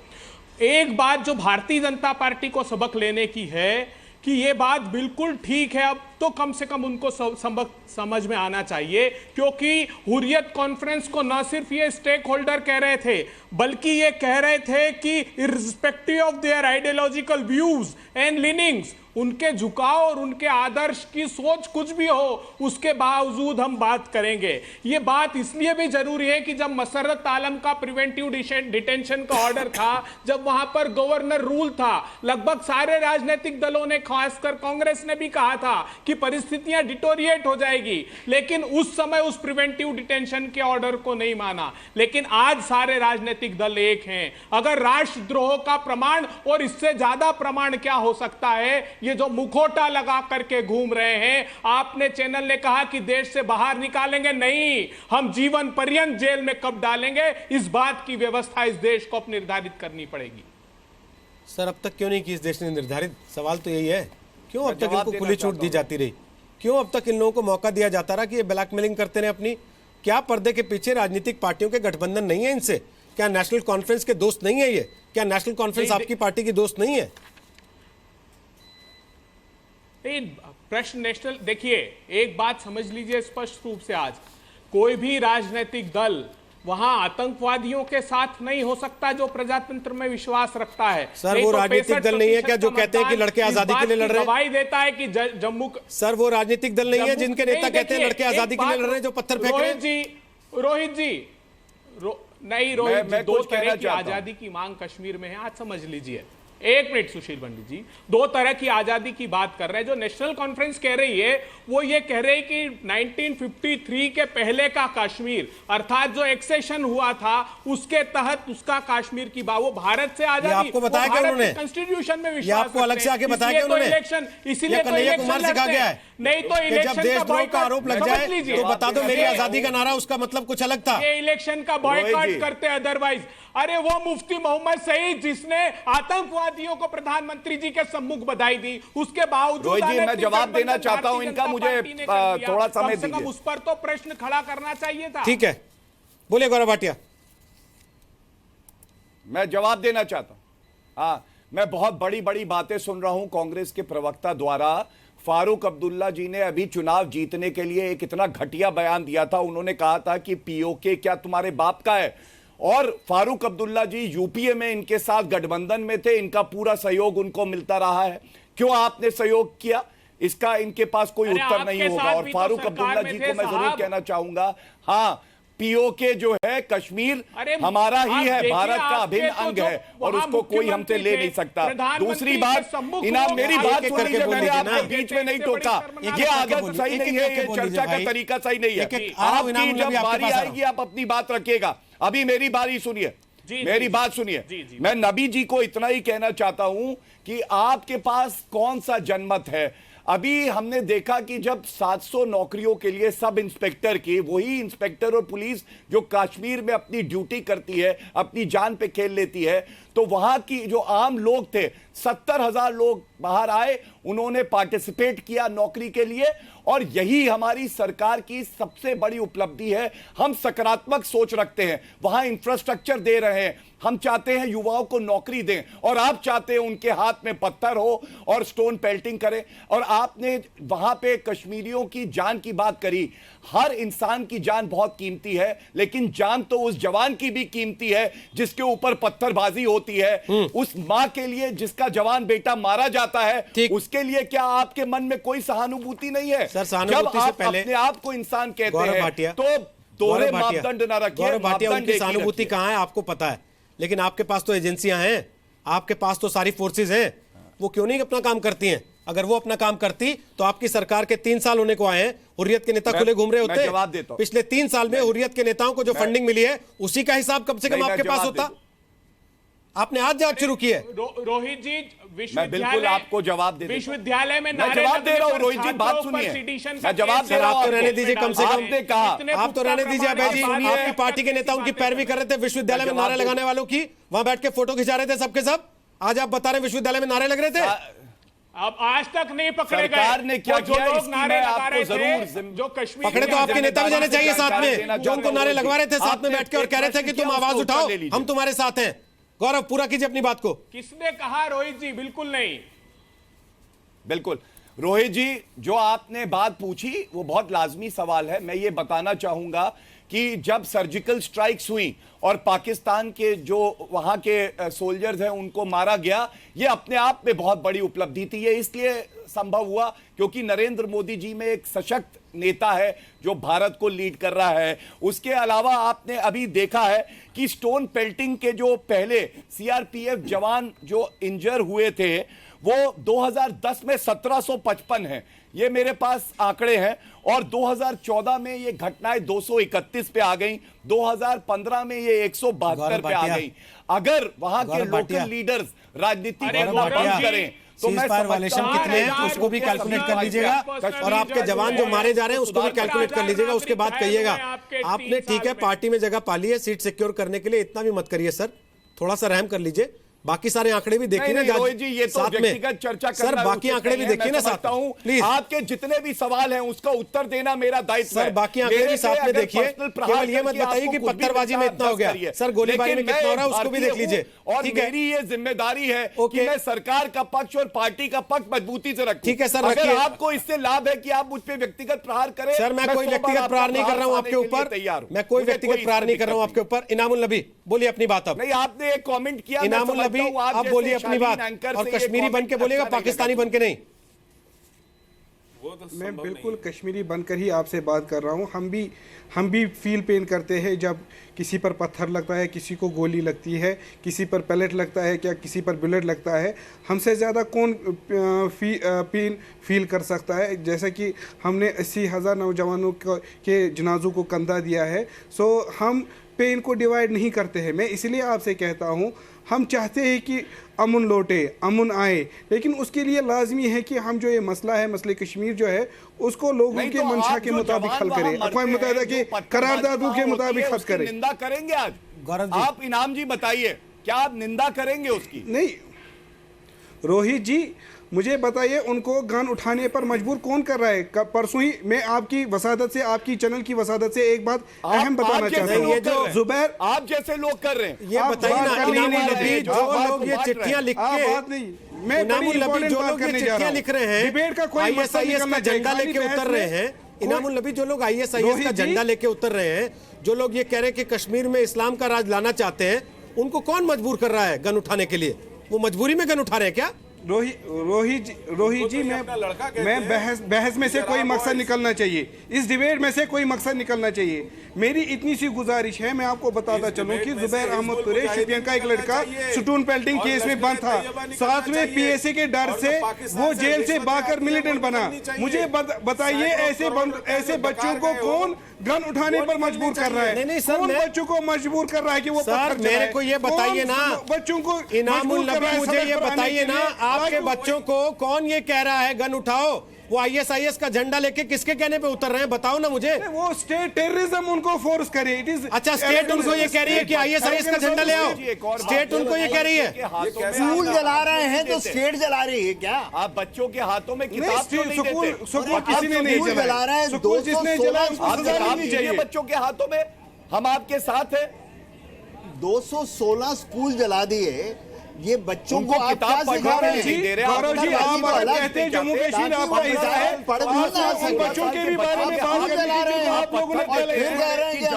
एक बात जो भारतीय जनता पार्टी को सबक लेने की है कि ये बात बिल्कुल ठीक है, अब तो कम से कम उनको समझ में आना चाहिए, क्योंकि हुर्रियत कॉन्फ्रेंस को न सिर्फ ये स्टेक होल्डर कह रहे थे, बल्कि ये कह रहे थे कि irrespective of their ideological views and leanings, उनके झुकाव और उनके आदर्श की सोच कुछ भी हो, उसके बावजूद हम बात करेंगे। ये बात इसलिए भी जरूरी है कि जब मसर्रत आलम का प्रिवेंटिव डिटेंशन का ऑर्डर था, जब वहां पर गवर्नर रूल था, लगभग सारे राजनीतिक दलों ने, खासकर कांग्रेस ने भी कहा था कि परिस्थितियां डिटोरिएट हो जाएगी, लेकिन उस समय उस प्रिवेंटिव डिटेंशन के ऑर्डर को नहीं माना। लेकिन आज सारे राजनीतिक दल एक हैं। अगर राष्ट्रद्रोह का प्रमाण और इससे ज्यादा प्रमाण क्या हो सकता है? ये जो मुखौटा लगा करके घूम रहे हैं, आपने चैनल ने कहा कि देश से बाहर निकालेंगे, नहीं, हम जीवन पर्यंत जेल में कब डालेंगे, इस बात की व्यवस्था इस देश को अब निर्धारित करनी पड़ेगी। सर, अब तक क्यों नहीं की इस देश ने निर्धारित? सवाल तो यही है, क्यों अब तक इनको खुली छूट दी जाती रही? क्यों अब तक इन लोगों को मौका दिया जाता रहा कि ये ब्लैकमेलिंग करते रहे अपनी? क्या पर्दे के पीछे राजनीतिक पार्टियों के गठबंधन नहीं है इनसे? क्या नेशनल कॉन्फ्रेंस के दोस्त नहीं है ये? क्या नेशनल कॉन्फ्रेंस आपकी पार्टी की दोस्त नहीं है? प्रश्न नेशनल, देखिए एक बात समझ लीजिए स्पष्ट रूप से, आज कोई भी राजनीतिक दल वहां आतंकवादियों के साथ नहीं हो सकता जो प्रजातंत्र में विश्वास रखता है। सर, वो राजनीतिक दल नहीं है क्या जो कहते हैं कि लड़के आजादी के लिए लड़ रहे हैं? गवाही देता है कि जम्मू। सर, वो राजनीतिक दल नहीं है जिनके नेता कहते हैं लड़के आजादी के लिए लड़ रहे हैं, जो पत्थर फेंक रहे हैं? रोहित जी, दो तरह की आजादी की मांग कश्मीर में है, आज समझ लीजिए। एक मिनट सुशील पंडित जी, दो तरह की आजादी की बात कर रहे हैं। जो नेशनल कॉन्फ्रेंस कह रही है वो ये कह रहे हैं कि 1953 के पहले का कश्मीर, अर्थात जो एक्सेशन हुआ था उसके तहत उसका कश्मीर की बात, वो भारत से आजादी, आपको बताया क्या उन्होंने? कॉन्स्टिट्यूशन में विश्वास आपको अलग से आके बताया क्या उन्होंने? इलेक्शन, इसीलिए तो कन्हैया कुमार सिखा गया है, नहीं तो इलेक्शन जब देशद्रोह का आरोप लग जाए तो बता दो मेरी आजादी का नारा उसका मतलब कुछ अलग था। ये इलेक्शन का बॉयकॉट करते अदरवाइज। अरे वो मुफ्ती मोहम्मद सईद जिसने आतंकवादियों को प्रधानमंत्री जी के सम्मुख बधाई दी, उसके बावजूद मैं जवाब देना चाहता हूं इनका, मुझे थोड़ा समय दीजिए। उस पर तो प्रश्न खड़ा करना चाहिए था। ठीक है, बोलिए गौरव भाटिया। मैं जवाब देना चाहता हूं। हाँ, मैं बहुत बड़ी बड़ी बातें सुन रहा हूं कांग्रेस के प्रवक्ता द्वारा। फारूक अब्दुल्ला जी ने अभी चुनाव जीतने के लिए एक इतना घटिया बयान दिया था, उन्होंने कहा था कि पीओके क्या तुम्हारे बाप का है? और फारूक अब्दुल्ला जी यूपीए में इनके साथ गठबंधन में थे, इनका पूरा सहयोग उनको मिलता रहा है, क्यों आपने सहयोग किया? इसका इनके पास कोई उत्तर नहीं होगा। और फारूक अब्दुल्ला जी को मैं जरूर कहना चाहूंगा, हाँ, पीओके जो है कश्मीर हमारा ही है, भारत का अभिन्न अंग है और उसको कोई हमसे ले नहीं सकता। दूसरी बात, इनाम मेरी बात सुन लीजिए, मैंने आपको बीच में नहीं टोका, ये आदत सही नहीं है, ये चर्चा का तरीका सही नहीं है। आपकी जब बारी आएगी आप अपनी बात रखिएगा, अभी मेरी बारी सुनिए, मेरी बात सुनिए। मैं नबी जी को इतना ही कहना चाहता हूं कि आपके पास कौन सा जनमत है। अभी हमने देखा कि जब 700 नौकरियों के लिए सब इंस्पेक्टर की, वही इंस्पेक्टर और पुलिस जो कश्मीर में अपनी ड्यूटी करती है, अपनी जान पे खेल लेती है, तो वहां की जो आम लोग थे 70,000 लोग बाहर आए, उन्होंने पार्टिसिपेट किया नौकरी के लिए और यही हमारी सरकार की सबसे बड़ी उपलब्धि है। हम सकारात्मक सोच रखते हैं, वहां इंफ्रास्ट्रक्चर दे रहे हैं, हम चाहते हैं युवाओं को नौकरी दें और आप चाहते हैं उनके हाथ में पत्थर हो और स्टोन पेल्टिंग करें। और आपने वहां पे कश्मीरियों की जान की बात करी, हर इंसान की जान बहुत कीमती है, लेकिन जान तो उस जवान की भी कीमती है जिसके ऊपर पत्थरबाजी होती है, उस मां के लिए जिसका जवान बेटा मारा जाता है, उसके लिए क्या आपके मन में कोई सहानुभूति नहीं है? सर, सहानुभूति से पहले अपने आप को इंसान कहते हैं तो दोहरे मापदंड न रखिए। गौरव भाटिया, उनकी सहानुभूति कहां है आपको पता है, लेकिन आपके पास तो एजेंसियां हैं, आपके पास तो सारी फोर्सेज हैं, वो क्यों नहीं अपना काम करती हैं? अगर वो अपना काम करती तो आपकी सरकार के 3 साल होने को आए हैं, हुर्रियत के नेता खुले घूम रहे होते। जवाब देता हूं। पिछले 3 साल में हुर्रियत के नेताओं को जो फंडिंग मिली है उसी का हिसाब कम से कम आपके पास होता। आपने आज जांच शुरू की है। रोहित जी, मैं बिल्कुल आपको जवाब दे विश्वविद्यालय में मैं जवाब दे रहा हूं। रोहित जी बात सुनिए, मैं जवाब दे रहा हूं। आप तो रहने दीजिए, कम से कम आपने कहा, आप तो रहने दीजिए अभय जी। आपकी पार्टी के नेता उनकी पैरवी कर रहे थे विश्वविद्यालय में नारे लगाने वालों की, वहां बैठ के फोटो खिंचा रहे थे सबके सब। आज आप बता रहे विश्वविद्यालय में नारे लग रहे थे। अब आज तक नहीं पकड़े गए। सरकार ने क्या किया, लोग नारे लगा रहे थे, जो कश्मीर पकड़े तो आपके नेता भी जाने चाहिए साथ में, जो उनको नारे लगवा रहे थे साथ में बैठ के और कह रहे थे कि तुम आवाज उठाओ, हम तुम्हारे साथ हैं। गौरव, पूरा कीजिए अपनी बात को। किसने कहा रोहित जी? बिल्कुल नहीं। बिल्कुल रोहित जी, जो आपने बात पूछी वो बहुत लाजमी सवाल है। मैं ये बताना चाहूंगा कि जब सर्जिकल स्ट्राइक्स हुई और पाकिस्तान के जो वहां के सोल्जर्स हैं उनको मारा गया, ये अपने आप में बहुत बड़ी उपलब्धि थी। ये इसलिए संभव हुआ क्योंकि नरेंद्र मोदी जी में एक सशक्त नेता है जो भारत को लीड कर रहा है। उसके अलावा आपने अभी देखा है कि स्टोन पेल्टिंग के जो पहले सीआरपीएफ जवान जो इंजर हुए थे वो 2010 में 1755 हैं, ये मेरे पास आंकड़े हैं, और 2014 में ये घटनाएं 231 पे आ गई, 2015 में ये 172 पे आ गई। अगर वहां के लोकल लीडर्स राजनीति बंद करें तो मैं वायलेशन कितने हैं उसको भी कैलकुलेट कर लीजिएगा, और आपके जवान जो मारे जा रहे हैं उसको भी कैलकुलेट कर लीजिएगा, उसके बाद कहिएगा। आपने ठीक है पार्टी में जगह पाली है सीट सिक्योर करने के लिए, इतना भी मत करिए सर, थोड़ा सा रहम कर लीजिए। बाकी सारे आंकड़े भी देखिए ना जी, ये तो व्यक्तिगत चर्चा सर, बाकी आंकड़े भी देखिए ना साथ में प्लीज। आपके जितने भी सवाल हैं उसका उत्तर देना मेरा दायित्व है सर। बाकी आंकड़े भी साथ में देखिए, केवल ये मत बताइए कि पत्थरबाजी में इतना हो गया। सर, गोलीबारी में कितना हो रहा है उसको भी देख लीजिए। और मेरी ये जिम्मेदारी है कि मैं सरकार का पक्ष और पार्टी का पक्ष मजबूती से रखूं। ठीक है सर, अगर आपको इससे लाभ है कि आप मुझ पर व्यक्तिगत प्रहार करें। सर, मैं कोई व्यक्तिगत प्रहार नहीं कर रहा हूं आपके ऊपर, मैं कोई व्यक्तिगत प्रहार नहीं कर रहा हूं आपके ऊपर। इनामुल नबी, बोलिए अपनी बात। अब नहीं, आपने एक कमेंट किया, इनामुल नबी आप बोलिए अपनी बात, और कश्मीरी बन के बोलिएगा, पाकिस्तानी बन के नहीं। मैं बिल्कुल कश्मीरी बनकर ही आपसे बात कर रहा हूँ। हम भी फील पेन करते हैं जब किसी पर पत्थर लगता है, किसी को गोली लगती है, किसी पर पैलेट लगता है, क्या किसी पर बुलेट लगता है। हमसे ज़्यादा कौन पेन फील कर सकता है? जैसे कि हमने 80,000 नौजवानों के जनाजों को कंधा दिया है। सो हम पेन को डिवाइड नहीं करते हैं। मैं इसलिए आपसे कहता हूँ, हम चाहते हैं कि अमन लौटे, अमन आए, लेकिन उसके लिए लाजमी है कि हम जो ये मसला है, मसले कश्मीर जो है, उसको लोगों के मंशा के मुताबिक हल करें, अक़वाम मुत्तहिदा के करारदादों के मुताबिक हल करें। निंदा करेंगे आज आप? इनाम जी बताइए, क्या आप निंदा करेंगे उसकी? नहीं रोहित जी, मुझे बताइए, उनको गन उठाने पर मजबूर कौन कर रहा है? परसों ही मैं आपकी वसादत से, आपकी चैनल की वसादत से एक बात अहम बताना चाहता हूँ। ये जो जुबैर आप जैसे लोग कर रहे हैं, ये बताइए ना, इनामुल नबी जो लोग ये चिट्ठियां लिख के, बात नहीं, मैं इनामुल नबी जो लोग ये चिट्ठियां लिख रहे हैं, डिबेट का कोई आईएसआईएस का झंडा लेके उतर रहे हैं, इनामुल नबी जो लोग आईएसआईएस का झंडा लेके उतर रहे हैं, जो लोग ये कह रहे हैं कि कश्मीर में इस्लाम का राज लाना चाहते हैं, उनको कौन मजबूर कर रहा है गन उठाने के लिए? वो मजबूरी में गन उठा रहे हैं क्या? रोहित जी मैं बहस में से कोई मकसद निकलना चाहिए, इस डिबेट में से कोई मकसद निकलना चाहिए। मेरी इतनी सी गुजारिश है, मैं आपको बताता चलूं कि जुबैर अहमद तुरे शुपियन का एक लड़का स्टोन पेल्टिंग केस में बंद था, साथ में पीएसए के डर से वो जेल से भागकर मिलिटेंट बना। मुझे बताइए ऐसे बच्चों को कौन गन उठाने पर मजबूर कर रहा है? नहीं सर, कौन बच्चों को मजबूर कर रहा है कि वो सर मेरे को ये बताइए ना, बच्चों को इनामुल नबी मुझे ये बताइए ना, आपके बच्चों को कौन ये कह रहा है गन उठाओ? वो आईएसआईएस का झंडा लेके किसके कहने पे उतर रहे हैं, बताओ ना मुझे। वो स्टेट टेररिज्म उनको फोर्स करे। इट इज अच्छा, स्टेट उनको ये कह रही है कि आईएसआईएस का झंडा ले आओ, स्टेट उनको ये कह रही है। स्कूल जला रहे हैं तो स्टेट जला रही है क्या? आप बच्चों के हाथों में किताब क्यों नहीं देते? स्कूल किसी ने नहीं जला रहा है, स्कूल जिसने जला उसको सजा मिलनी चाहिए। बच्चों के हाथों में, हम आपके साथ हैं। 216 स्कूल जला दिए, ये बच्चों को आप क्या सिखा रहे हैं? गौरव जी, आप कहते हैं जम्मू कश्मीर आपका हिस्सा है, उन बच्चों के भी बारे में बात करनी थी तो आप लोगों ने पहले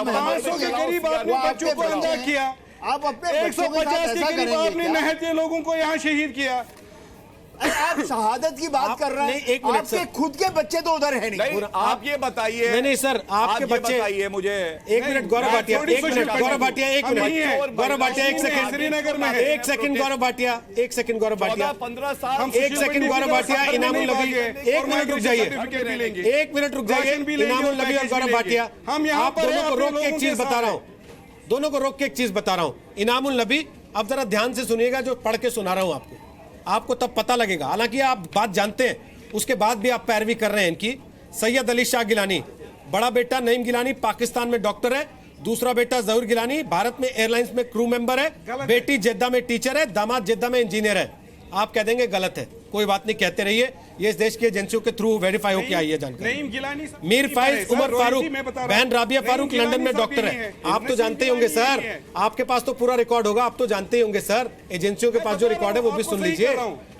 500 के करीब आपने बच्चों को अंधा किया, आप अपने 150 के करीब आपने नहर के लोगों को यहाँ शहीद किया। आप शहादत की बात कर रहे हैं, एक मिनट आपके खुद के बच्चे तो उधर है नहीं। आप ये बताइए। नहीं सर, आपके बच्चे बताइए मुझे। एक मिनट गौरव भाटिया, एक मिनट गौरव भाटिया, एक मिनट गौरव भाटिया, एक सेकंड श्रीनगर में, एक सेकंड गौरव भाटिया, एक सेकंड गौरव भाटिया, 15 साल, एक सेकंड गौरव भाटिया, इनामुल नबी, एक मिनट रुक जाइए, एक मिनट रुक जाइए, इनामुल नबी और गौरव भाटिया, हम यहाँ आप दोनों को रोक के एक चीज बता रहा हूँ, दोनों को रोक के एक चीज बता रहा हूँ। इनामुल नबी, अब जरा ध्यान से सुनिएगा जो पढ़ के सुना रहा हूँ आपको तब पता लगेगा। हालांकि आप बात जानते हैं, उसके बाद भी आप पैरवी कर रहे हैं इनकी। सैयद अली शाह गिलानी, बड़ा बेटा नईम गिलानी पाकिस्तान में डॉक्टर है, दूसरा बेटा जहूर गिलानी भारत में एयरलाइंस में क्रू मेंबर है, बेटी जेद्दा में टीचर है, दामाद जेद्दा में इंजीनियर है। आप कह देंगे गलत है, कोई बात नहीं, कहते रहिए, ये इस देश की एजेंसियों के थ्रू वेरीफाई होकर आई है जानकारी। मीर फाइज उमर फारूक, बहन राबिया फारूक लंदन में डॉक्टर है। आप तो जानते ही होंगे सर, आपके पास तो पूरा रिकॉर्ड होगा, आप तो जानते ही होंगे सर। एजेंसियों के पास जो रिकॉर्ड है वो भी सुन लीजिए,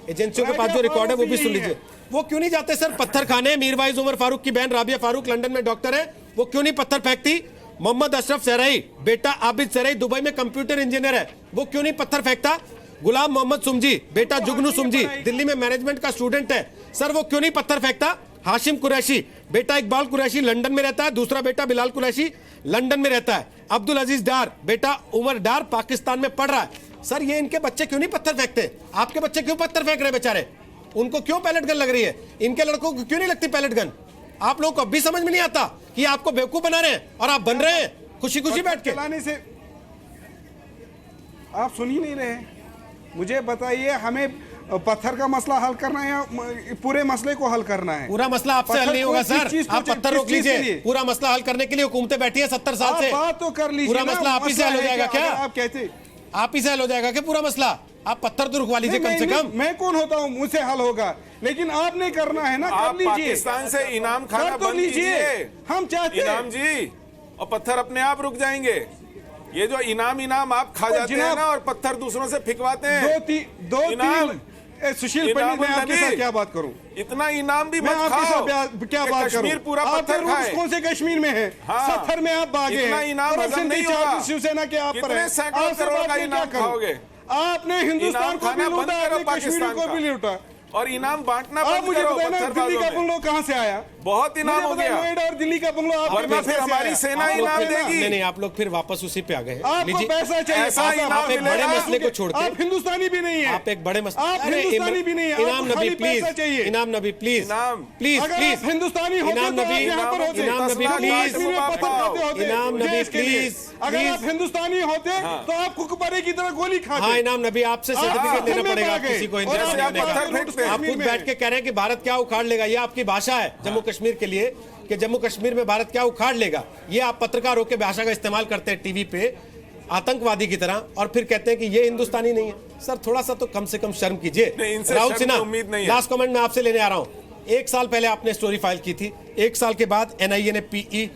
एजेंसियों के पास जो रिकॉर्ड है वो भी सुन लीजिए। वो क्यों नहीं जाते सर पत्थर खाने? मीर फाइज उमर फारूक की बहन राबिया फारूक लंदन में डॉक्टर है, वो क्यों नहीं पत्थर फेंकती? मोहम्मद अशरफ सहराई, बेटा आबिद सहराई दुबई में कंप्यूटर इंजीनियर है, वो क्यों नहीं पत्थर फेंकता? गुलाम मोहम्मद सुमजी, बेटा जुगनू सुमजी दिल्ली में मैनेजमेंट का स्टूडेंट है, सर वो क्यों नहीं पत्थर फेंकता? हाशिम कुरैशी, बेटा इकबाल कुरैशी लंदन में रहता है, दूसरा बेटा बिलाल कुरैशी लंदन में रहता है। अब्दुल अजीज डार, बेटा उमर डार पाकिस्तान में पढ़ रहा है। सर ये इनके बच्चे क्यों नहीं पत्थर फेंकते? आपके बच्चे क्यों पत्थर फेंक रहे हैं बेचारे? उनको क्यों पैलेट गन लग रही है? इनके लड़कों को क्यों नहीं लगती पैलेट गन? आप लोगों को अब भी समझ में नहीं आता कि आपको बेवकूफ बना रहे हैं और आप बन रहे हैं खुशी खुशी बैठ के। आप सुन ही नहीं रहे। मुझे बताइए, हमें पत्थर का मसला हल करना है या पूरे मसले को हल करना है? पूरा मसला आपसे हल नहीं होगा सर, आप पत्थर रोक लीजिए। पूरा मसला हल करने के लिए हुकूमतें बैठी है 70 साल से, बात तो कर लीजिए। पूरा मसला आप ही से हल हो जाएगा क्या? आप कहते आप ही से हल हो जाएगा क्या पूरा मसला? आप पत्थर तो रुकवा लीजिए कम से कम। मैं कौन होता हूँ मुझसे हल होगा? लेकिन आपने करना है ना, कर लीजिए। पाकिस्तान से इनाम खाना तो लीजिए, हम चाहते हैं इनाम जी, और पत्थर अपने आप रुक जाएंगे। ये जो इनाम आप खा जाते हैं ना और पत्थर दूसरों से फिकवाते हैं। दो तीन सुशील पंडित, मैं आपके साथ क्या बात करूं? इतना इनाम भी मैं मत आपके खाओ। साथ क्या बात करूं? कश्मीर पूरा पत्थर खाए। कौन से कश्मीर में है? हाँ। 70 में आप भागे इतना हैं। इनाम हजम नहीं होगा। शिवसेना के आप पर है। कितने सैकड़ों करोड़ का इनाम खाओगे? आपने हिंदुस्तान को भी लूटा, आपने कश्मीर को भी लूटा और इनाम बांटना बंद करो। मुझे बताना, दिल्ली का बंगलो कहाँ से आया? बहुत इनाम हो गया। नोएडा और दिल्ली का बंगलो वरना फिर हमारी सेना इनाम देगी। नहीं, आप लोग फिर वापस उसी पे आ गए। आपको पैसा चाहिए, आप एक बड़े मसले को छोड़ते, आप हिंदुस्तानी भी नहीं है। आप एक बड़े मसले, आप हिंदुस्तानी भी नहीं है। इनाम नबी प्लीज, इनाम नबी प्लीज, प्लीज प्लीज, हिंदुस्तानी इनाम नबी, यहाँ पर होते, इनाम नबी प्लीज, इनाम नबी प्लीज। अगर आप हिंदुस्तानी होते तो आप कुकबरे की तरह गोली खाते। हाँ, इनाम नबी आपसे सर्टिफिकेट लेना पड़ेगा किसी को। आप खुद बैठ के कह रहे हैं कि भारत क्या उखाड़ लेगा, ये आपकी भाषा है जम्मू कश्मीर के लिए कि जम्मू कश्मीर में भारत क्या उखाड़ लेगा। ये आप पत्रकार होकर भाषा का इस्तेमाल करते हैं टीवी पे आतंकवादी की तरह और फिर कहते हैं कि ये हिंदुस्तानी नहीं है। सर थोड़ा सा तो कम से कम शर्म कीजिए। राहुल सिन्हा, लास्ट कमेंट मैं आपसे लेने आ रहा हूं। 1 साल पहले आपने स्टोरी फाइल की थी, 1 साल के बाद एनआईए ने पीई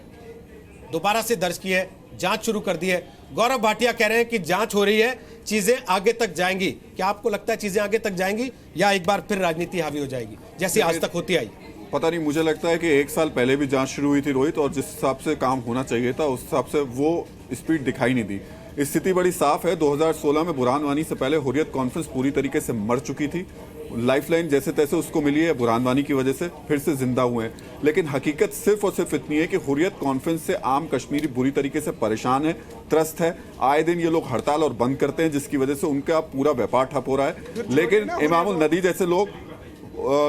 दोबारा से दर्ज की है, जांच शुरू कर दी है। गौरव भाटिया कह रहे हैं कि जांच हो रही है, चीजें आगे तक जाएंगी। क्या आपको लगता है चीजें आगे तक जाएंगी या एक बार फिर राजनीति हावी हो जाएगी जैसी आज तक होती आई? पता नहीं, मुझे लगता है कि 1 साल पहले भी जांच शुरू हुई थी रोहित, और जिस हिसाब से काम होना चाहिए था उस हिसाब से वो स्पीड दिखाई नहीं दी। स्थिति बड़ी साफ है। 2016 में बुरहान वानी से पहले हुर्रियत कॉन्फ्रेंस पूरी तरीके से मर चुकी थी। लाइफलाइन जैसे तैसे उसको मिली है, बुरहान वानी की वजह से फिर से जिंदा हुए हैं। लेकिन हकीकत सिर्फ और सिर्फ इतनी है कि हुर्रियत कॉन्फ्रेंस से आम कश्मीरी बुरी तरीके से परेशान है, त्रस्त है। आए दिन ये लोग हड़ताल और बंद करते हैं, जिसकी वजह से उनका पूरा व्यापार ठप हो रहा है। लेकिन इमामुल नदी जैसे लोग,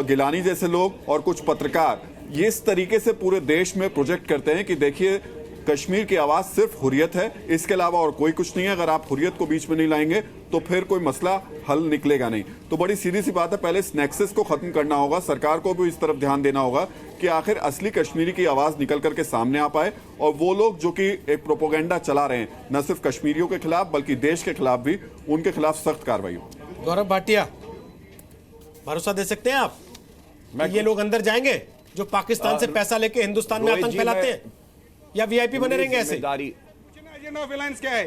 गिलानी जैसे लोग और कुछ पत्रकार ये इस तरीके से पूरे देश में प्रोजेक्ट करते हैं कि देखिए कश्मीर की आवाज सिर्फ हुर्रियत है, इसके अलावा और कोई कुछ नहीं है। अगर आप हुर्रियत को बीच में नहीं लाएंगे तो फिर कोई मसला हल निकलेगा नहीं। तो बड़ी सीधी सी बात है, पहले इस नेक्सस को खत्म करना होगा। सरकार को भी इस तरफ ध्यान देना होगा कि आखिर असली कश्मीरी की आवाज निकल करके सामने आ पाए, और वो लोग जो कि एक प्रोपोगेंडा चला रहे हैं न सिर्फ कश्मीरियों के खिलाफ बल्कि देश के खिलाफ भी, उनके खिलाफ सख्त कार्रवाई हो। गौरव भाटिया, भरोसा दे सकते हैं आप कि ये लोग अंदर जाएंगे जो पाकिस्तान से पैसा लेके हिंदुस्तान में आतंक फैलाते हैं, या वीआईपी बने रहेंगे ऐसे? एजेंडा ऑफ अलायंस क्या है?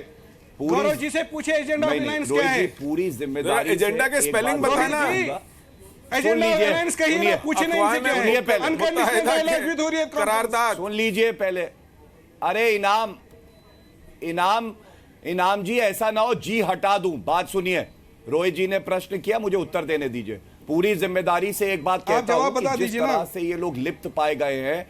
गौरव जी से पूछे एजेंडा ऑफ अलायंस क्या है? पूरी जिम्मेदारी एजेंडा के स्पेलिंग बताना। एजेंडा ऑफ अलायंस कहिए ना, पूछे नहीं से क्या है? अनकंडीशनल डायलॉग विद हुर्रियत करारदाद। सुन लीजिए पहले। अरे इनाम जी, ऐसा ना हो जी हटा दूं। बात सुनिए, रोहित जी ने प्रश्न किया, मुझे उत्तर देने दीजिए। पूरी जिम्मेदारी से एक बात कहता हूं कि जिस तरह से ये लोग लिप्त पाए गए हैं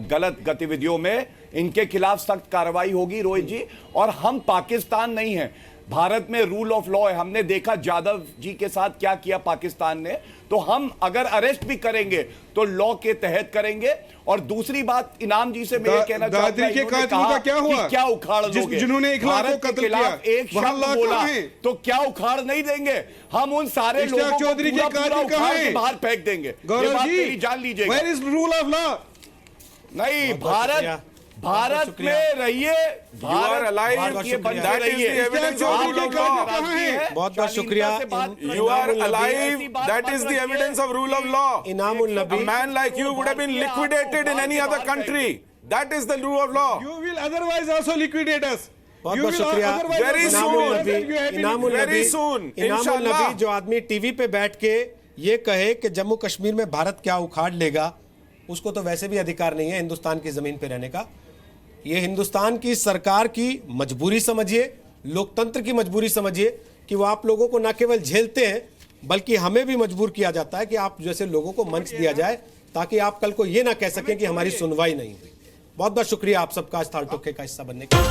गलत गतिविधियों में, इनके खिलाफ सख्त कार्रवाई होगी रोहित जी। और हम पाकिस्तान नहीं हैं, भारत में रूल ऑफ लॉ है। हमने देखा जाधव जी के साथ क्या किया पाकिस्तान ने, तो हम अगर अरेस्ट भी करेंगे तो लॉ के तहत करेंगे। और दूसरी बात इनाम जी से मैं ये कहना चाहता हूं, क्या हुआ, क्या उखाड़ लोगे? जिन्होंने भारत के खिलाफ एक शब्द बोला तो क्या उखाड़ नहीं देंगे? हम उन सारे लोगों को पूरा उखाड़ के बाहर फेंक देंगे। ये बात मेरी जान लीजिए। Where is rule of law? नहीं, भारत में रहिए, भारत के बंदे रहिए। बहुत बहुत शुक्रिया। You are alive. That is the evidence of rule of law. Inamul Nabi, a man like you would have been liquidated in any other country. That is the rule of law. You will otherwise also liquidate us. बहुत बहुत शुक्रिया। Very soon. Inamul Very soon. Inamul नबी, जो आदमी TV पे बैठ के ये कहे कि जम्मू कश्मीर में भारत क्या उखाड़ लेगा, उसको तो वैसे भी अधिकार नहीं है हिंदुस्तान की जमीन पे रहने का। ये हिंदुस्तान की सरकार की मजबूरी समझिए, लोकतंत्र की मजबूरी समझिए कि वो आप लोगों को न केवल झेलते हैं बल्कि हमें भी मजबूर किया जाता है कि आप जैसे लोगों को मंच दिया जाए ताकि आप कल को ये ना कह सकें कि हमारी सुनवाई नहीं हुई। बहुत बहुत शुक्रिया आप सबका इस थाल टोके का हिस्सा बनने के लिए।